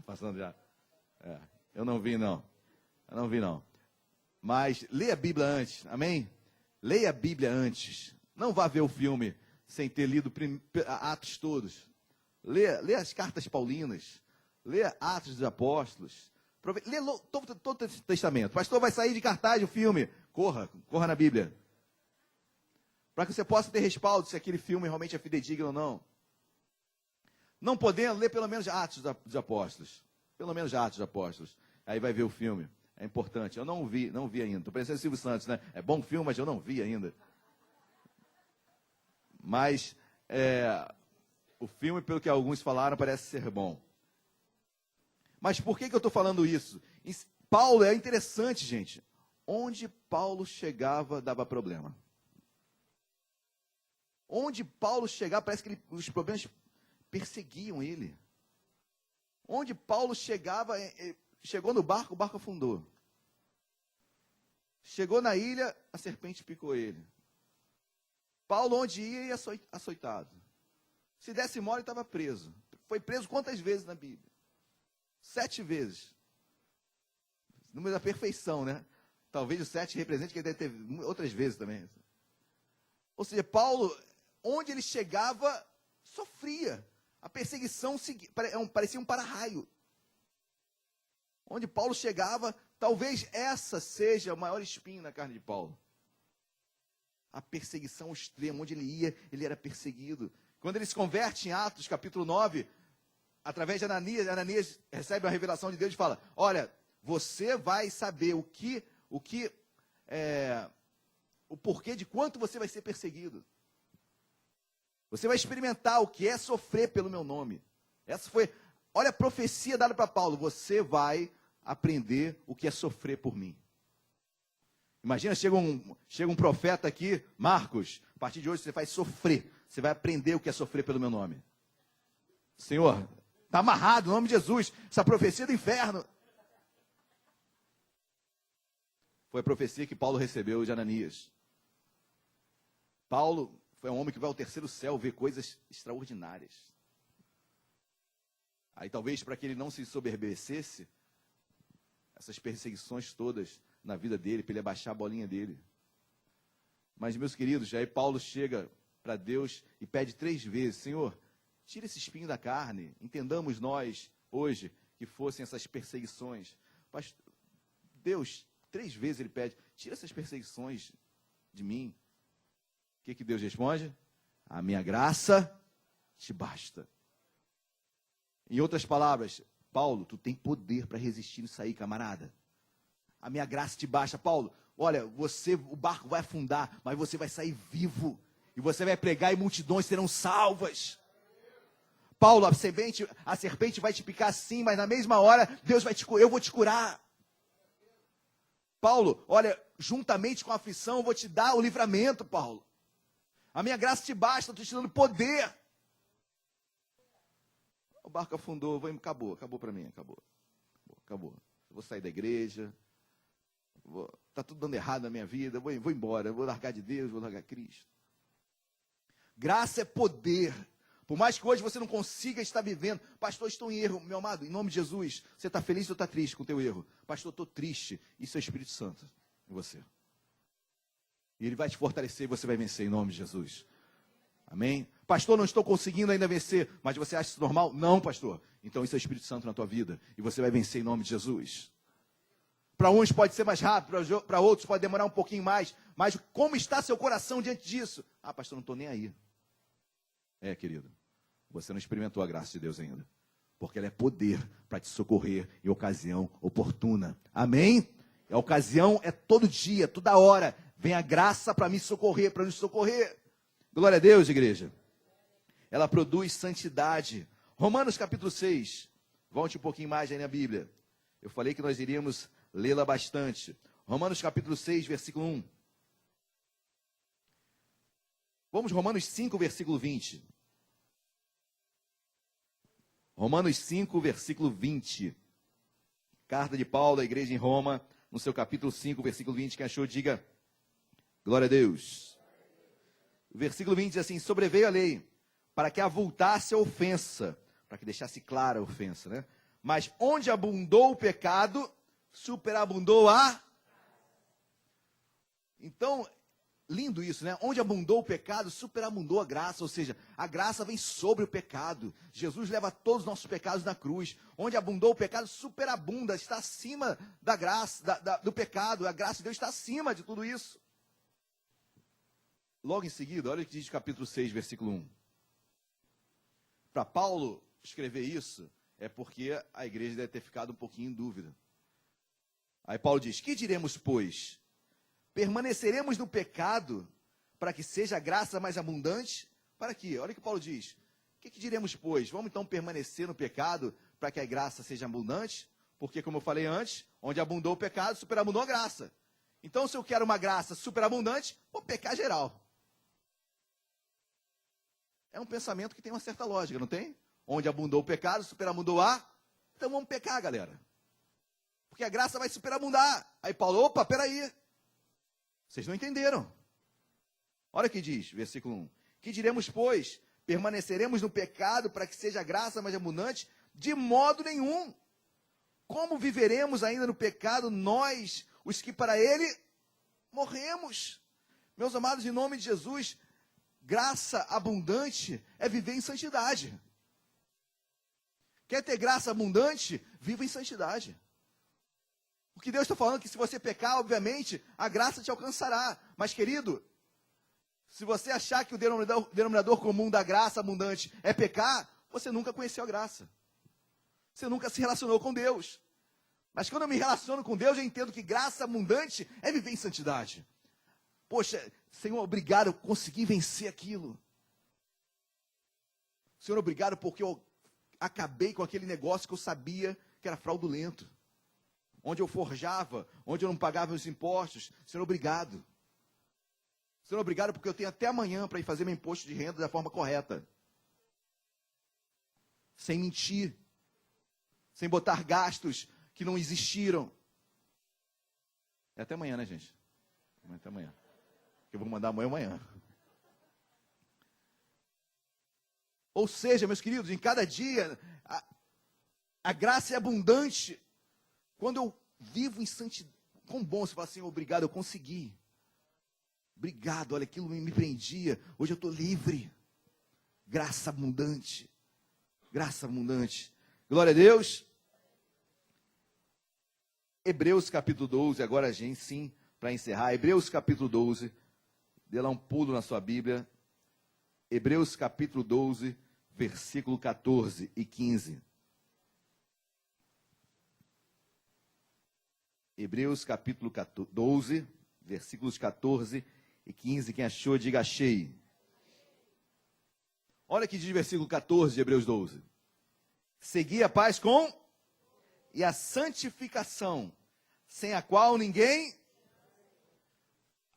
passando já? Eu não vi, não. Eu não vi, não. Mas leia a Bíblia antes, amém? Leia a Bíblia antes. Não vá ver o filme sem ter lido Atos todos. Leia as cartas paulinas. Leia Atos dos Apóstolos. Leia todo o Testamento. Pastor, vai sair de cartaz o filme. Corra na Bíblia. Para que você possa ter respaldo se aquele filme realmente é fidedigno ou não. Não podendo, ler pelo menos Atos dos Apóstolos. Pelo menos Atos dos Apóstolos. Aí vai ver o filme. É importante. Eu não vi ainda. Estou parecendo Silvio Santos, né? É bom filme, mas eu não vi ainda. Mas o filme, pelo que alguns falaram, parece ser bom. Mas por que eu estou falando isso? Paulo é interessante, gente. Onde Paulo chegava, dava problema. Onde Paulo chegava, parece que os problemas perseguiam ele. Onde Paulo chegava, chegou no barco, o barco afundou. Chegou na ilha, a serpente picou ele. Paulo, onde ia açoitado. Se desse mole, estava preso. Foi preso quantas vezes na Bíblia? 7 vezes. Número da perfeição, né? Talvez o 7 represente que ele deve ter outras vezes também. Ou seja, Paulo, onde ele chegava, sofria. A perseguição parecia um para-raio. Onde Paulo chegava, talvez essa seja o maior espinho na carne de Paulo. A perseguição extrema, onde ele ia, ele era perseguido. Quando ele se converte em Atos, capítulo 9, através de Ananias recebe uma revelação de Deus e fala, olha, você vai saber o porquê de quanto você vai ser perseguido. Você vai experimentar o que é sofrer pelo meu nome. Olha a profecia dada para Paulo, você vai aprender o que é sofrer por mim. Imagina, chega um profeta aqui, Marcos, a partir de hoje você vai sofrer, você vai aprender o que é sofrer pelo meu nome. Senhor, está amarrado, no nome de Jesus, essa profecia do inferno. Foi a profecia que Paulo recebeu de Ananias. Paulo foi um homem que vai ao terceiro céu ver coisas extraordinárias. Aí talvez para que ele não se soberbecesse, essas perseguições todas na vida dele, para ele abaixar a bolinha dele. Mas, meus queridos, aí Paulo chega para Deus e pede 3 vezes, Senhor, tira esse espinho da carne. Entendamos nós, hoje, que fossem essas perseguições. Mas Deus, 3 vezes ele pede, tira essas perseguições de mim. O que Deus responde? A minha graça te basta. Em outras palavras, Paulo, tu tem poder para resistir nisso aí, camarada. A minha graça te basta. Paulo, olha, o barco vai afundar, mas você vai sair vivo. E você vai pregar e multidões serão salvas. Paulo, a serpente vai te picar sim, mas na mesma hora, eu vou te curar. Paulo, olha, juntamente com a aflição, eu vou te dar o livramento, Paulo. A minha graça te basta, eu estou te dando poder. O barco afundou, acabou para mim, acabou. Eu vou sair da igreja, está tudo dando errado na minha vida, vou embora, vou largar de Deus, vou largar Cristo. Graça é poder. Por mais que hoje você não consiga estar vivendo, pastor, estou em erro, meu amado, em nome de Jesus, você está feliz ou está triste com o teu erro? Pastor, estou triste, isso é o Espírito Santo em você. E ele vai te fortalecer e você vai vencer em nome de Jesus. Amém? Pastor, não estou conseguindo ainda vencer, mas você acha isso normal? Não, pastor. Então isso é o Espírito Santo na tua vida e você vai vencer em nome de Jesus. Para uns pode ser mais rápido, para outros pode demorar um pouquinho mais, mas como está seu coração diante disso? Ah, pastor, não estou nem aí. Querido, você não experimentou a graça de Deus ainda, porque ela é poder para te socorrer em ocasião oportuna. Amém? A ocasião é todo dia, toda hora. Vem a graça para me socorrer, para nos socorrer. Glória a Deus, igreja. Ela produz santidade. Romanos capítulo 6. Volte um pouquinho mais aí na Bíblia. Eu falei que nós iríamos lê-la bastante. Romanos capítulo 6, versículo 1. Vamos, Romanos 5, versículo 20. Romanos 5, versículo 20. Carta de Paulo à igreja em Roma, no seu capítulo 5, versículo 20. Quem achou, diga glória a Deus. O versículo 20 diz assim: sobreveio a lei, para que avultasse a ofensa, para que deixasse clara a ofensa, né? Mas onde abundou o pecado, superabundou a... Então, lindo isso, né? Onde abundou o pecado, superabundou a graça, ou seja, a graça vem sobre o pecado. Jesus leva todos os nossos pecados na cruz. Onde abundou o pecado, superabunda, está acima da graça, do pecado. A graça de Deus está acima de tudo isso. Logo em seguida, olha o que diz o capítulo 6, versículo 1. Para Paulo escrever isso, é porque a igreja deve ter ficado um pouquinho em dúvida. Aí Paulo diz: que diremos, pois? Permaneceremos no pecado para que seja a graça mais abundante? Para quê? Olha o que Paulo diz. O que diremos, pois? Vamos então permanecer no pecado para que a graça seja abundante? Porque, como eu falei antes, onde abundou o pecado, superabundou a graça. Então, se eu quero uma graça superabundante, vou pecar geral. É um pensamento que tem uma certa lógica, não tem? Onde abundou o pecado, superabundou a... Então vamos pecar, galera. Porque a graça vai superabundar. Aí Paulo, opa, peraí. Vocês não entenderam. Olha o que diz, versículo 1. Que diremos, pois? Permaneceremos no pecado para que seja a graça mais abundante? De modo nenhum. Como viveremos ainda no pecado nós, os que para ele morremos? Meus amados, em nome de Jesus, graça abundante é viver em santidade. Quer ter graça abundante? Viva em santidade. O que Deus está falando é que se você pecar, obviamente, a graça te alcançará. Mas, querido, se você achar que o denominador comum da graça abundante é pecar, você nunca conheceu a graça. Você nunca se relacionou com Deus. Mas quando eu me relaciono com Deus, eu entendo que graça abundante é viver em santidade. Poxa, Senhor, obrigado, eu consegui vencer aquilo. Senhor, obrigado porque eu acabei com aquele negócio que eu sabia que era fraudulento. Onde eu forjava, onde eu não pagava os impostos. Senhor, obrigado. Senhor, obrigado porque eu tenho até amanhã para ir fazer meu imposto de renda da forma correta. Sem mentir. Sem botar gastos que não existiram. É até amanhã, né, gente? Até amanhã. Eu vou mandar amanhã. Ou seja, meus queridos, em cada dia, a graça é abundante. Quando eu vivo em santidade, quão bom você fala assim, obrigado, eu consegui. Obrigado, olha, aquilo me prendia. Hoje eu estou livre. Graça abundante. Graça abundante. Glória a Deus. Hebreus capítulo 12, agora a gente sim, para encerrar. Hebreus capítulo 12, dê lá um pulo na sua Bíblia. Hebreus capítulo 12, versículo 14 e 15. Hebreus capítulo 12, versículos 14 e 15. Quem achou, diga achei. Olha que diz o versículo 14 de Hebreus 12. Segui a paz com e a santificação, sem a qual ninguém...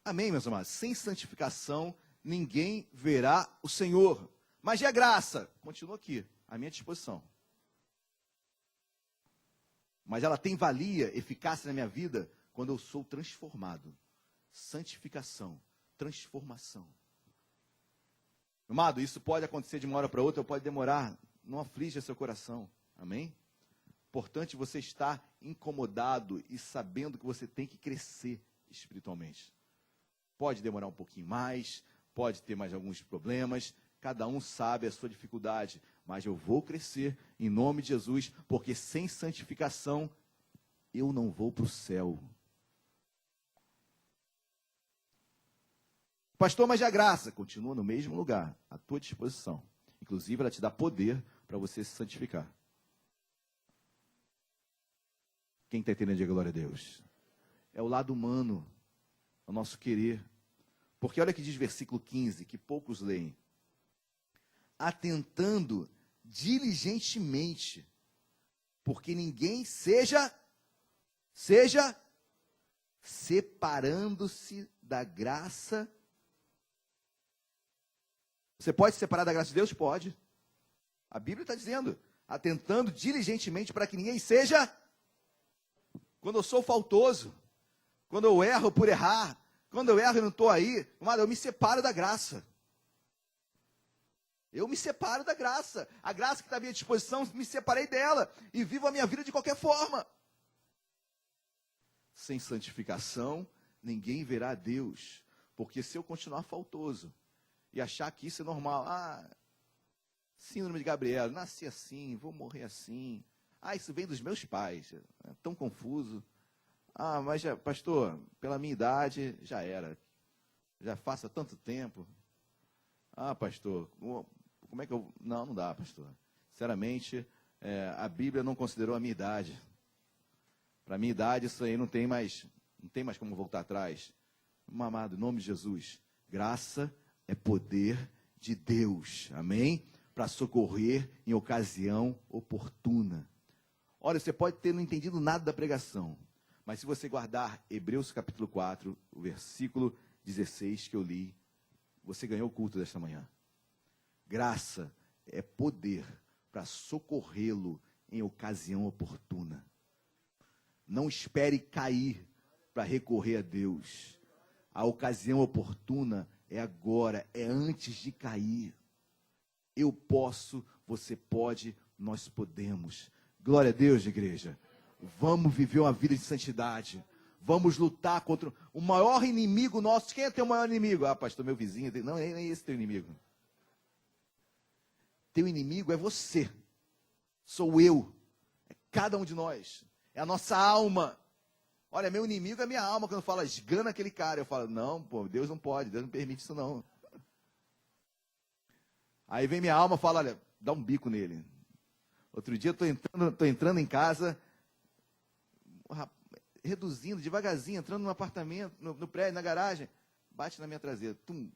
Amém, meus amados? Sem santificação, ninguém verá o Senhor. Mas e a graça? Continua aqui, à minha disposição. Mas ela tem valia, eficácia na minha vida, quando eu sou transformado. Santificação, transformação. Amado, isso pode acontecer de uma hora para outra, ou pode demorar. Não aflija seu coração. Amém? Importante você estar incomodado e sabendo que você tem que crescer espiritualmente. Pode demorar um pouquinho mais, pode ter mais alguns problemas, cada um sabe a sua dificuldade, mas eu vou crescer em nome de Jesus, porque sem santificação eu não vou para o céu. Pastor, mas a graça continua no mesmo lugar, à tua disposição. Inclusive, ela te dá poder para você se santificar. Quem está entendendo, diga glória a Deus. É o lado humano, é o nosso querer. Porque olha que diz versículo 15, que poucos leem. Atentando diligentemente, porque ninguém seja separando-se da graça. Você pode se separar da graça de Deus? Pode. A Bíblia está dizendo, atentando diligentemente para que ninguém seja... Quando eu sou faltoso, quando eu erro por errar, quando eu erro e não estou aí, amado, eu me separo da graça. Eu me separo da graça. A graça que está à minha disposição, me separei dela e vivo a minha vida de qualquer forma. Sem santificação, ninguém verá a Deus. Porque se eu continuar faltoso e achar que isso é normal, síndrome de Gabriela, nasci assim, vou morrer assim. Isso vem dos meus pais, é tão confuso. Mas, pastor, pela minha idade, já era. Já faço há tanto tempo. Pastor, como é que eu... Não dá, pastor. Sinceramente, a Bíblia não considerou a minha idade. Para a minha idade, isso aí não tem mais como voltar atrás. Meu amado, em nome de Jesus, graça é poder de Deus, amém? Para socorrer em ocasião oportuna. Olha, você pode ter não entendido nada da pregação, mas se você guardar Hebreus capítulo 4, o versículo 16 que eu li, você ganhou o culto desta manhã. Graça é poder para socorrê-lo em ocasião oportuna. Não espere cair para recorrer a Deus. A ocasião oportuna é agora, é antes de cair. Eu posso, você pode, nós podemos. Glória a Deus, igreja. Vamos viver uma vida de santidade. Vamos lutar contra o maior inimigo nosso. Quem é teu maior inimigo? Pastor, meu vizinho. Não, nem esse teu inimigo. Teu inimigo é você. Sou eu. É cada um de nós. É a nossa alma. Olha, meu inimigo é minha alma. Quando fala, esgana aquele cara. Eu falo, não, Deus não pode. Deus não permite isso não. Aí vem minha alma e fala, olha, dá um bico nele. Outro dia eu estou entrando em casa, reduzindo devagarzinho, entrando no apartamento, no prédio, na garagem, bate na minha traseira. Tum.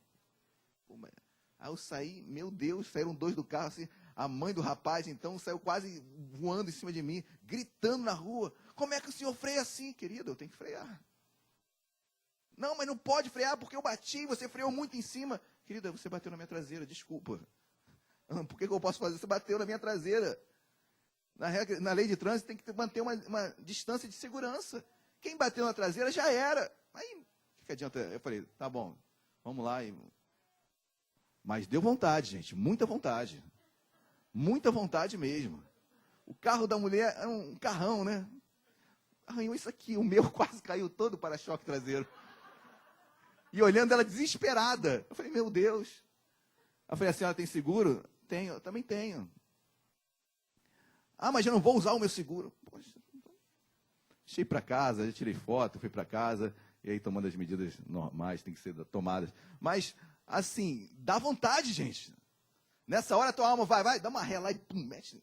Aí eu saí, meu Deus, saíram dois do carro, assim, a mãe do rapaz, então, saiu quase voando em cima de mim, gritando na rua. Como é que o senhor freia assim, querido? Eu tenho que frear. Não, mas não pode frear porque eu bati, você freou muito em cima. Querida, você bateu na minha traseira, desculpa. Por que eu posso fazer? Você bateu na minha traseira. Na lei de trânsito tem que manter uma distância de segurança. Quem bateu na traseira já era. Aí, o que adianta? Eu falei, tá bom, vamos lá. Mas deu vontade, gente, muita vontade. Muita vontade mesmo. O carro da mulher é um carrão, né? Arranhou isso aqui, o meu quase caiu todo o para-choque traseiro. E olhando ela desesperada. Eu falei, meu Deus. Eu falei, a senhora tem seguro? Tenho, eu também tenho. Mas eu não vou usar o meu seguro. Poxa, Deixei para casa, já tirei foto, fui para casa, e aí tomando as medidas normais, tem que ser tomadas. Mas, assim, dá vontade, gente. Nessa hora a tua alma vai, dá uma ré lá e pum, mete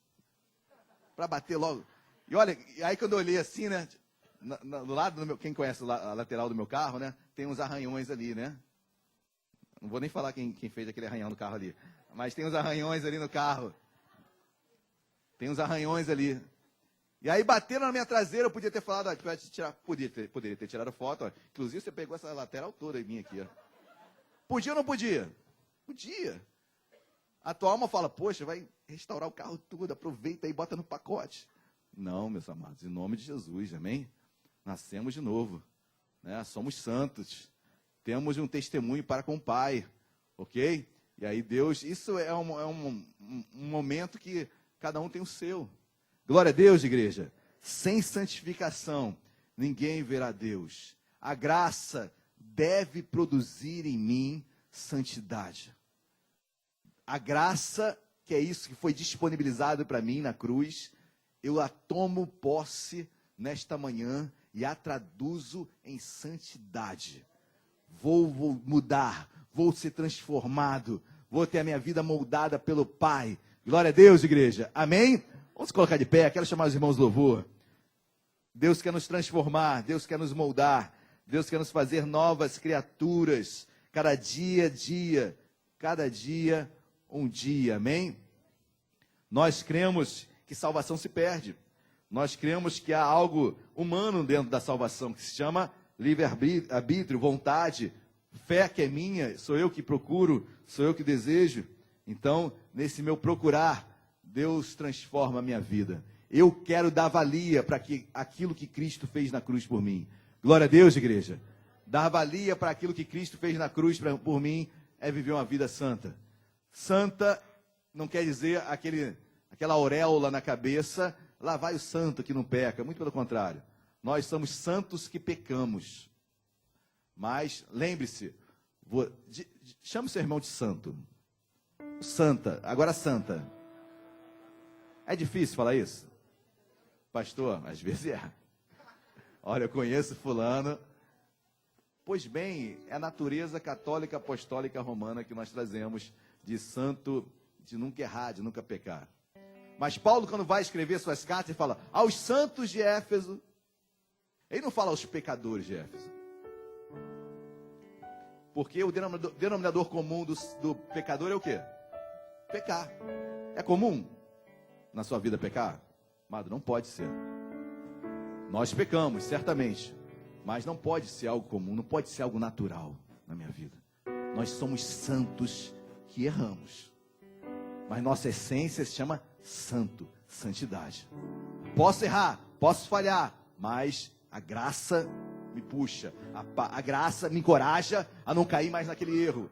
para bater logo. E olha, aí quando eu olhei assim, né, do lado do meu, quem conhece a lateral do meu carro, né, tem uns arranhões ali, né? Não vou nem falar quem fez aquele arranhão no carro ali, mas tem uns arranhões ali no carro. Tem uns arranhões ali. E aí bateram na minha traseira, eu podia ter falado, poderia ter tirado foto, ó. Inclusive você pegou essa lateral toda em mim aqui, ó. Podia ou não podia? Podia. A tua alma fala, poxa, vai restaurar o carro todo, aproveita e bota no pacote. Não, meus amados, em nome de Jesus, amém? Nascemos de novo, né? Somos santos, temos um testemunho para com o Pai, ok? E aí Deus, isso é um momento que cada um tem o seu. Glória a Deus, igreja. Sem santificação, ninguém verá Deus. A graça deve produzir em mim santidade. A graça, que é isso que foi disponibilizado para mim na cruz, eu a tomo posse nesta manhã e a traduzo em santidade. Vou mudar, vou ser transformado, vou ter a minha vida moldada pelo Pai. Glória a Deus, igreja. Amém? Vamos colocar de pé, quero chamar os irmãos do louvor. Deus quer nos transformar, Deus quer nos moldar, Deus quer nos fazer novas criaturas, cada dia, um dia, amém? Nós cremos que salvação se perde, nós cremos que há algo humano dentro da salvação, que se chama livre-arbítrio, vontade, fé que é minha, sou eu que procuro, sou eu que desejo. Então, nesse meu procurar, Deus transforma a minha vida. Eu quero dar valia para aquilo que Cristo fez na cruz por mim. Glória a Deus, igreja. Dar valia para aquilo que Cristo fez na cruz por mim é viver uma vida santa. Santa não quer dizer aquela auréola na cabeça, lá vai o santo que não peca. Muito pelo contrário. Nós somos santos que pecamos. Mas, lembre-se, chame o seu irmão de santo. Santa, agora santa. É difícil falar isso? Pastor, às vezes é. Olha, eu conheço fulano. Pois bem, é a natureza católica, apostólica, romana que nós trazemos de santo, de nunca errar, de nunca pecar. Mas Paulo, quando vai escrever suas cartas, ele fala aos santos de Éfeso. Ele não fala aos pecadores de Éfeso. Porque o denominador comum do pecador é o quê? Pecar. É comum na sua vida pecar? Amado, não pode ser. Nós pecamos, certamente. Mas não pode ser algo comum, não pode ser algo natural na minha vida. Nós somos santos que erramos. Mas nossa essência se chama santo, santidade. Posso errar, posso falhar, mas a graça me puxa, a graça me encoraja a não cair mais naquele erro.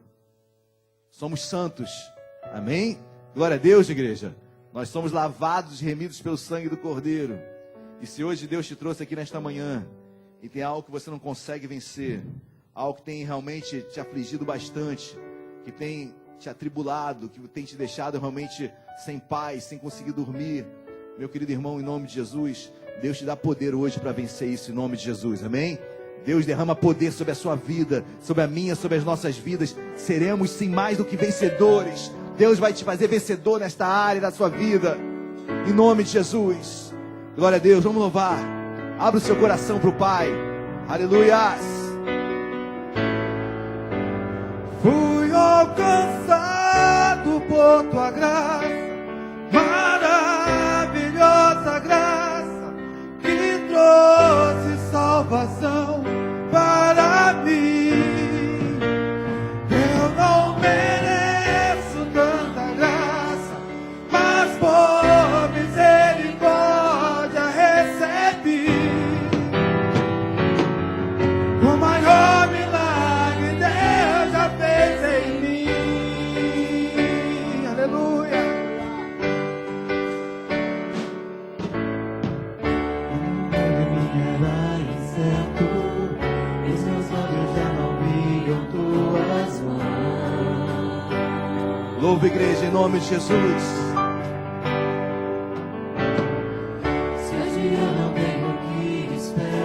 Somos santos, amém? Glória a Deus, igreja. Nós somos lavados e remidos pelo sangue do Cordeiro. E se hoje Deus te trouxe aqui nesta manhã, e tem algo que você não consegue vencer, algo que tem realmente te afligido bastante, que tem te atribulado, que tem te deixado realmente sem paz, sem conseguir dormir, meu querido irmão, em nome de Jesus, Deus te dá poder hoje para vencer isso, em nome de Jesus, amém? Deus derrama poder sobre a sua vida, sobre a minha, sobre as nossas vidas. Seremos sim mais do que vencedores. Deus vai te fazer vencedor nesta área da sua vida, em nome de Jesus. Glória a Deus, vamos louvar. Abra o seu coração para o Pai. Aleluias. Fui alcançado por tua graça, maravilhosa graça, que trouxe salvação para mim. Eu não mereço tanta graça, mas por misericórdia recebi o maior milagre Deus já fez em mim. Aleluia. Era incerto, os meus olhos já não viam tuas mãos. Louva, igreja, em nome de Jesus. Se hoje eu não tenho o que esperar,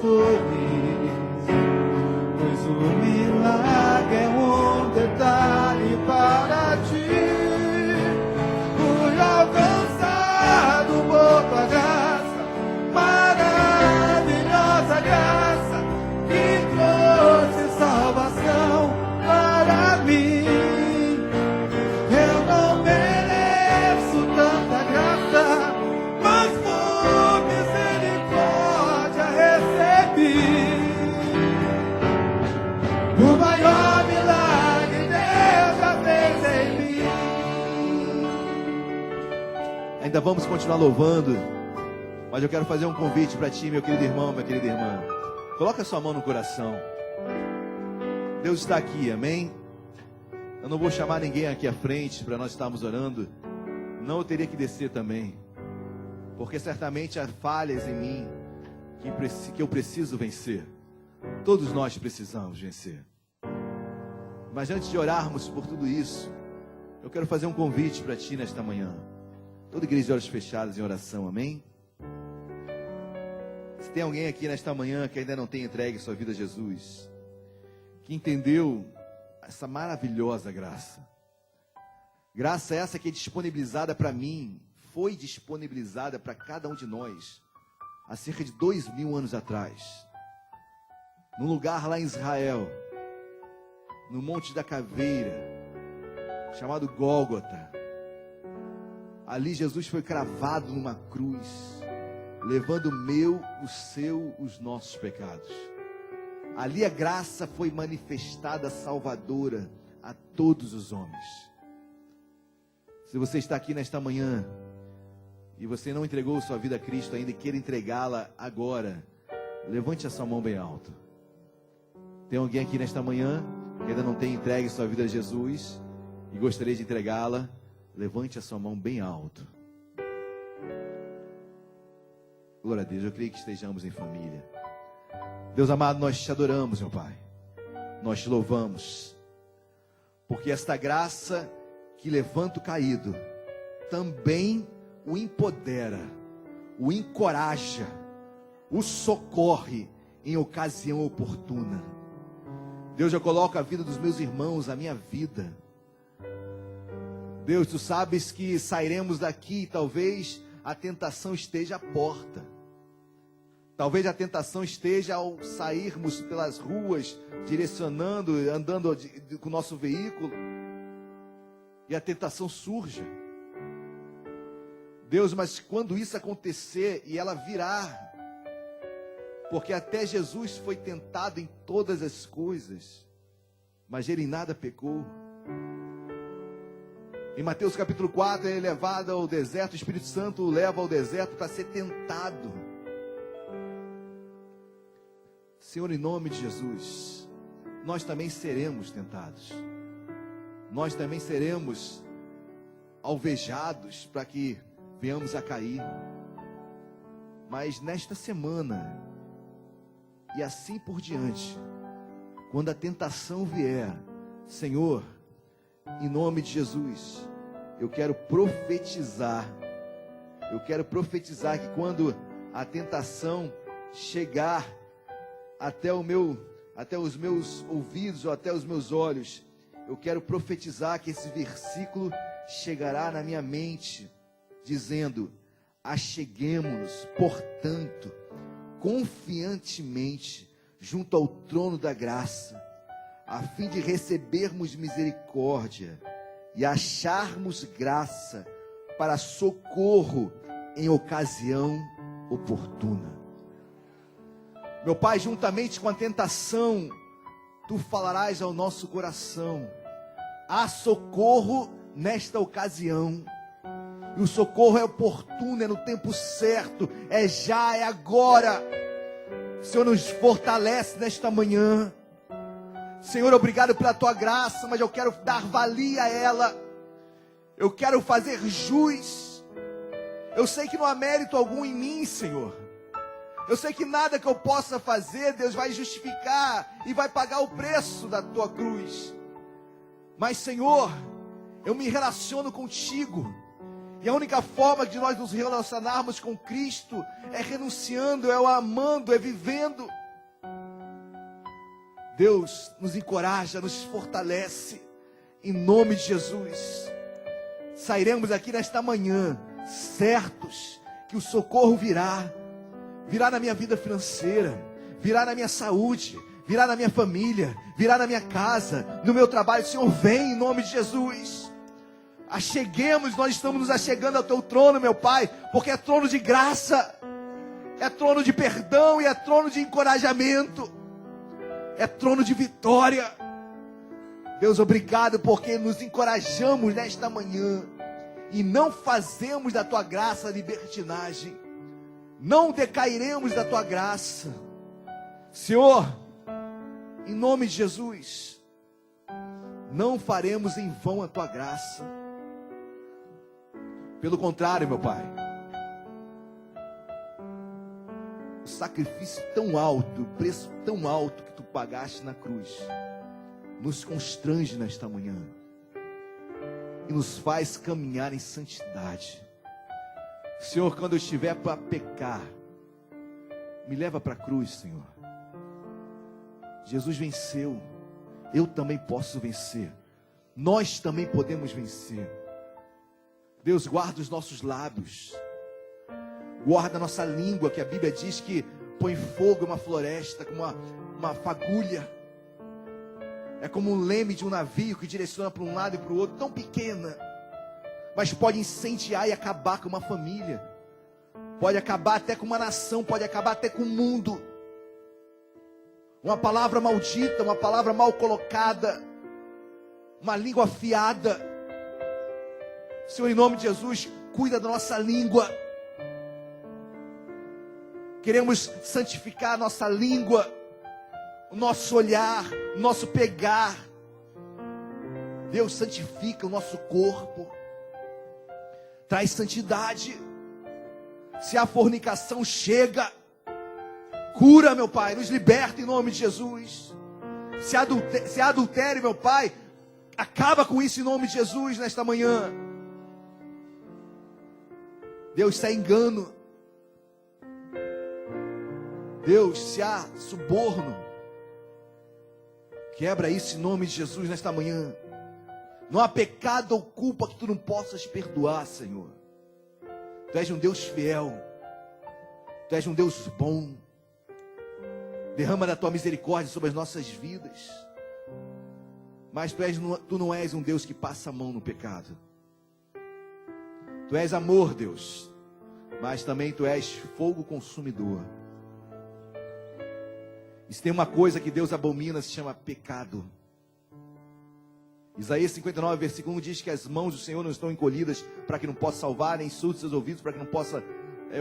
sorriso, pois o milagre é um detalhe para ti. Fui alcançado por tua graça, maravilhosa graça, que trouxe salvação para mim. Eu não mereço tanta graça, mas por misericórdia recebi. O maior milagre Deus já fez em mim. Ainda vamos continuar louvando, mas eu quero fazer um convite para ti, meu querido irmão, minha querida irmã. Coloca a sua mão no coração. Deus está aqui, amém? Eu não vou chamar ninguém aqui à frente para nós estarmos orando. Não, eu teria que descer também, porque certamente há falhas em mim que eu preciso vencer. Todos nós precisamos vencer. Mas antes de orarmos por tudo isso, eu quero fazer um convite para ti nesta manhã. Toda igreja de olhos fechados em oração, amém? Se tem alguém aqui nesta manhã que ainda não tem entregue sua vida a Jesus, que entendeu essa maravilhosa graça, graça essa que é disponibilizada para mim, foi disponibilizada para cada um de nós, há cerca de 2000 anos atrás, num lugar lá em Israel, no Monte da Caveira, chamado Gólgota. Ali Jesus foi cravado numa cruz, levando o meu, o seu, os nossos pecados. Ali a graça foi manifestada salvadora a todos os homens. Se você está aqui nesta manhã e você não entregou sua vida a Cristo ainda e quer entregá-la agora, levante a sua mão bem alto. Tem alguém aqui nesta manhã que ainda não tem entregue sua vida a Jesus e gostaria de entregá-la? Levante a sua mão bem alto. Glória a Deus, eu creio que estejamos em família. Deus amado, nós te adoramos, meu Pai. Nós te louvamos, porque esta graça que levanta o caído também o empodera, o encoraja, o socorre em ocasião oportuna. Deus, eu coloco a vida dos meus irmãos, a minha vida. Deus, tu sabes que sairemos daqui, talvez a tentação esteja à porta. Talvez a tentação esteja ao sairmos pelas ruas, direcionando, andando com o nosso veículo, e a tentação surja. Deus, mas quando isso acontecer, e ela virá, porque até Jesus foi tentado em todas as coisas, mas ele em nada pecou. Em Mateus capítulo 4, ele é levado ao deserto, o Espírito Santo o leva ao deserto para ser tentado. Senhor, em nome de Jesus, nós também seremos tentados. Nós também seremos alvejados para que venhamos a cair. Mas nesta semana, e assim por diante, quando a tentação vier, Senhor, em nome de Jesus, eu quero profetizar que quando a tentação chegar até os meus ouvidos ou até os meus olhos, eu quero profetizar que esse versículo chegará na minha mente, dizendo: acheguemo-nos, portanto, confiantemente junto ao trono da graça, a fim de recebermos misericórdia e acharmos graça para socorro em ocasião oportuna. Meu Pai, juntamente com a tentação, tu falarás ao nosso coração: há socorro nesta ocasião. E o socorro é oportuno, é no tempo certo, é já, é agora. Senhor, nos fortalece nesta manhã. Senhor, obrigado pela tua graça, mas eu quero dar valia a ela. Eu quero fazer jus. Eu sei que não há mérito algum em mim, Senhor. Eu sei que nada que eu possa fazer, Deus vai justificar e vai pagar o preço da tua cruz. Mas, Senhor, eu me relaciono contigo. E a única forma de nós nos relacionarmos com Cristo é renunciando, é o amando, é vivendo. Deus nos encoraja, nos fortalece, em nome de Jesus. Sairemos aqui nesta manhã, certos que o socorro virá na minha vida financeira, virá na minha saúde, virá na minha família, virá na minha casa, no meu trabalho. Senhor, vem em nome de Jesus. Acheguemos, nós estamos nos achegando ao teu trono, meu Pai, porque é trono de graça, é trono de perdão e é trono de encorajamento, é trono de vitória. Deus, obrigado porque nos encorajamos nesta manhã e não fazemos da tua graça libertinagem, não decairemos da tua graça. Senhor, em nome de Jesus, não faremos em vão a tua graça. Pelo contrário, meu Pai, o sacrifício tão alto, o preço tão alto que tu pagaste na cruz, nos constrange nesta manhã e nos faz caminhar em santidade. Senhor, quando eu estiver para pecar, me leva para a cruz, Senhor. Jesus venceu, eu também posso vencer, nós também podemos vencer. Deus, guarda os nossos lábios, guarda a nossa língua, que a Bíblia diz que põe fogo em uma floresta, como uma fagulha. É como um leme de um navio que direciona para um lado e para o outro, tão pequena, mas pode incendiar e acabar com uma família, pode acabar até com uma nação, pode acabar até com o mundo. Uma palavra maldita, uma palavra mal colocada, uma língua afiada. Senhor, em nome de Jesus, cuida da nossa língua. Queremos santificar a nossa língua, o nosso olhar, o nosso pegar. Deus, santifica o nosso corpo, traz santidade. Se a fornicação chega, cura, meu Pai, nos liberta em nome de Jesus. Se há adultério, meu Pai, acaba com isso em nome de Jesus nesta manhã. Deus, se há engano, Deus, se há suborno, quebra isso em nome de Jesus nesta manhã. Não há pecado ou culpa que tu não possas perdoar, Senhor. Tu és um Deus fiel, tu és um Deus bom. Derrama da tua misericórdia sobre as nossas vidas. Mas tu não és um Deus que passa a mão no pecado. Tu és amor, Deus, mas também tu és fogo consumidor. E se tem uma coisa que Deus abomina, se chama pecado. Isaías 59, versículo 1 diz que as mãos do Senhor não estão encolhidas para que não possa salvar, nem surdos seus ouvidos para que não possa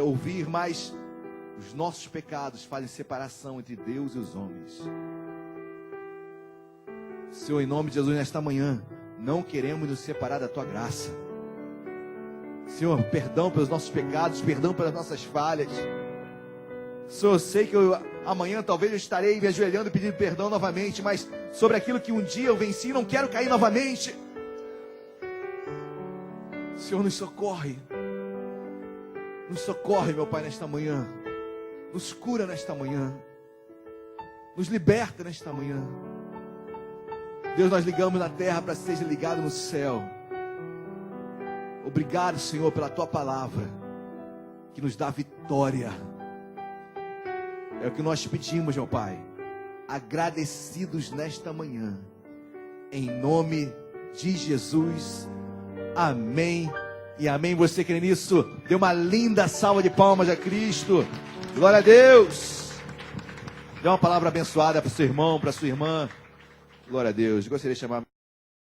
ouvir, mas os nossos pecados fazem separação entre Deus e os homens. Senhor, em nome de Jesus, nesta manhã, não queremos nos separar da tua graça. Senhor, perdão pelos nossos pecados, perdão pelas nossas falhas. Senhor, eu sei que amanhã talvez eu estarei me ajoelhando e pedindo perdão novamente, mas sobre aquilo que um dia eu venci, não quero cair novamente. Senhor, nos socorre, meu Pai, nesta manhã. Nos cura nesta manhã, nos liberta nesta manhã. Deus, nós ligamos na terra para que seja ligado no céu. Obrigado, Senhor, pela tua palavra, que nos dá vitória. É o que nós pedimos, meu Pai, agradecidos nesta manhã, em nome de Jesus, amém e amém. Você crê nisso? Dê uma linda salva de palmas a Cristo. Glória a Deus. Dê uma palavra abençoada para o seu irmão, para a sua irmã. Glória a Deus. Eu gostaria de chamar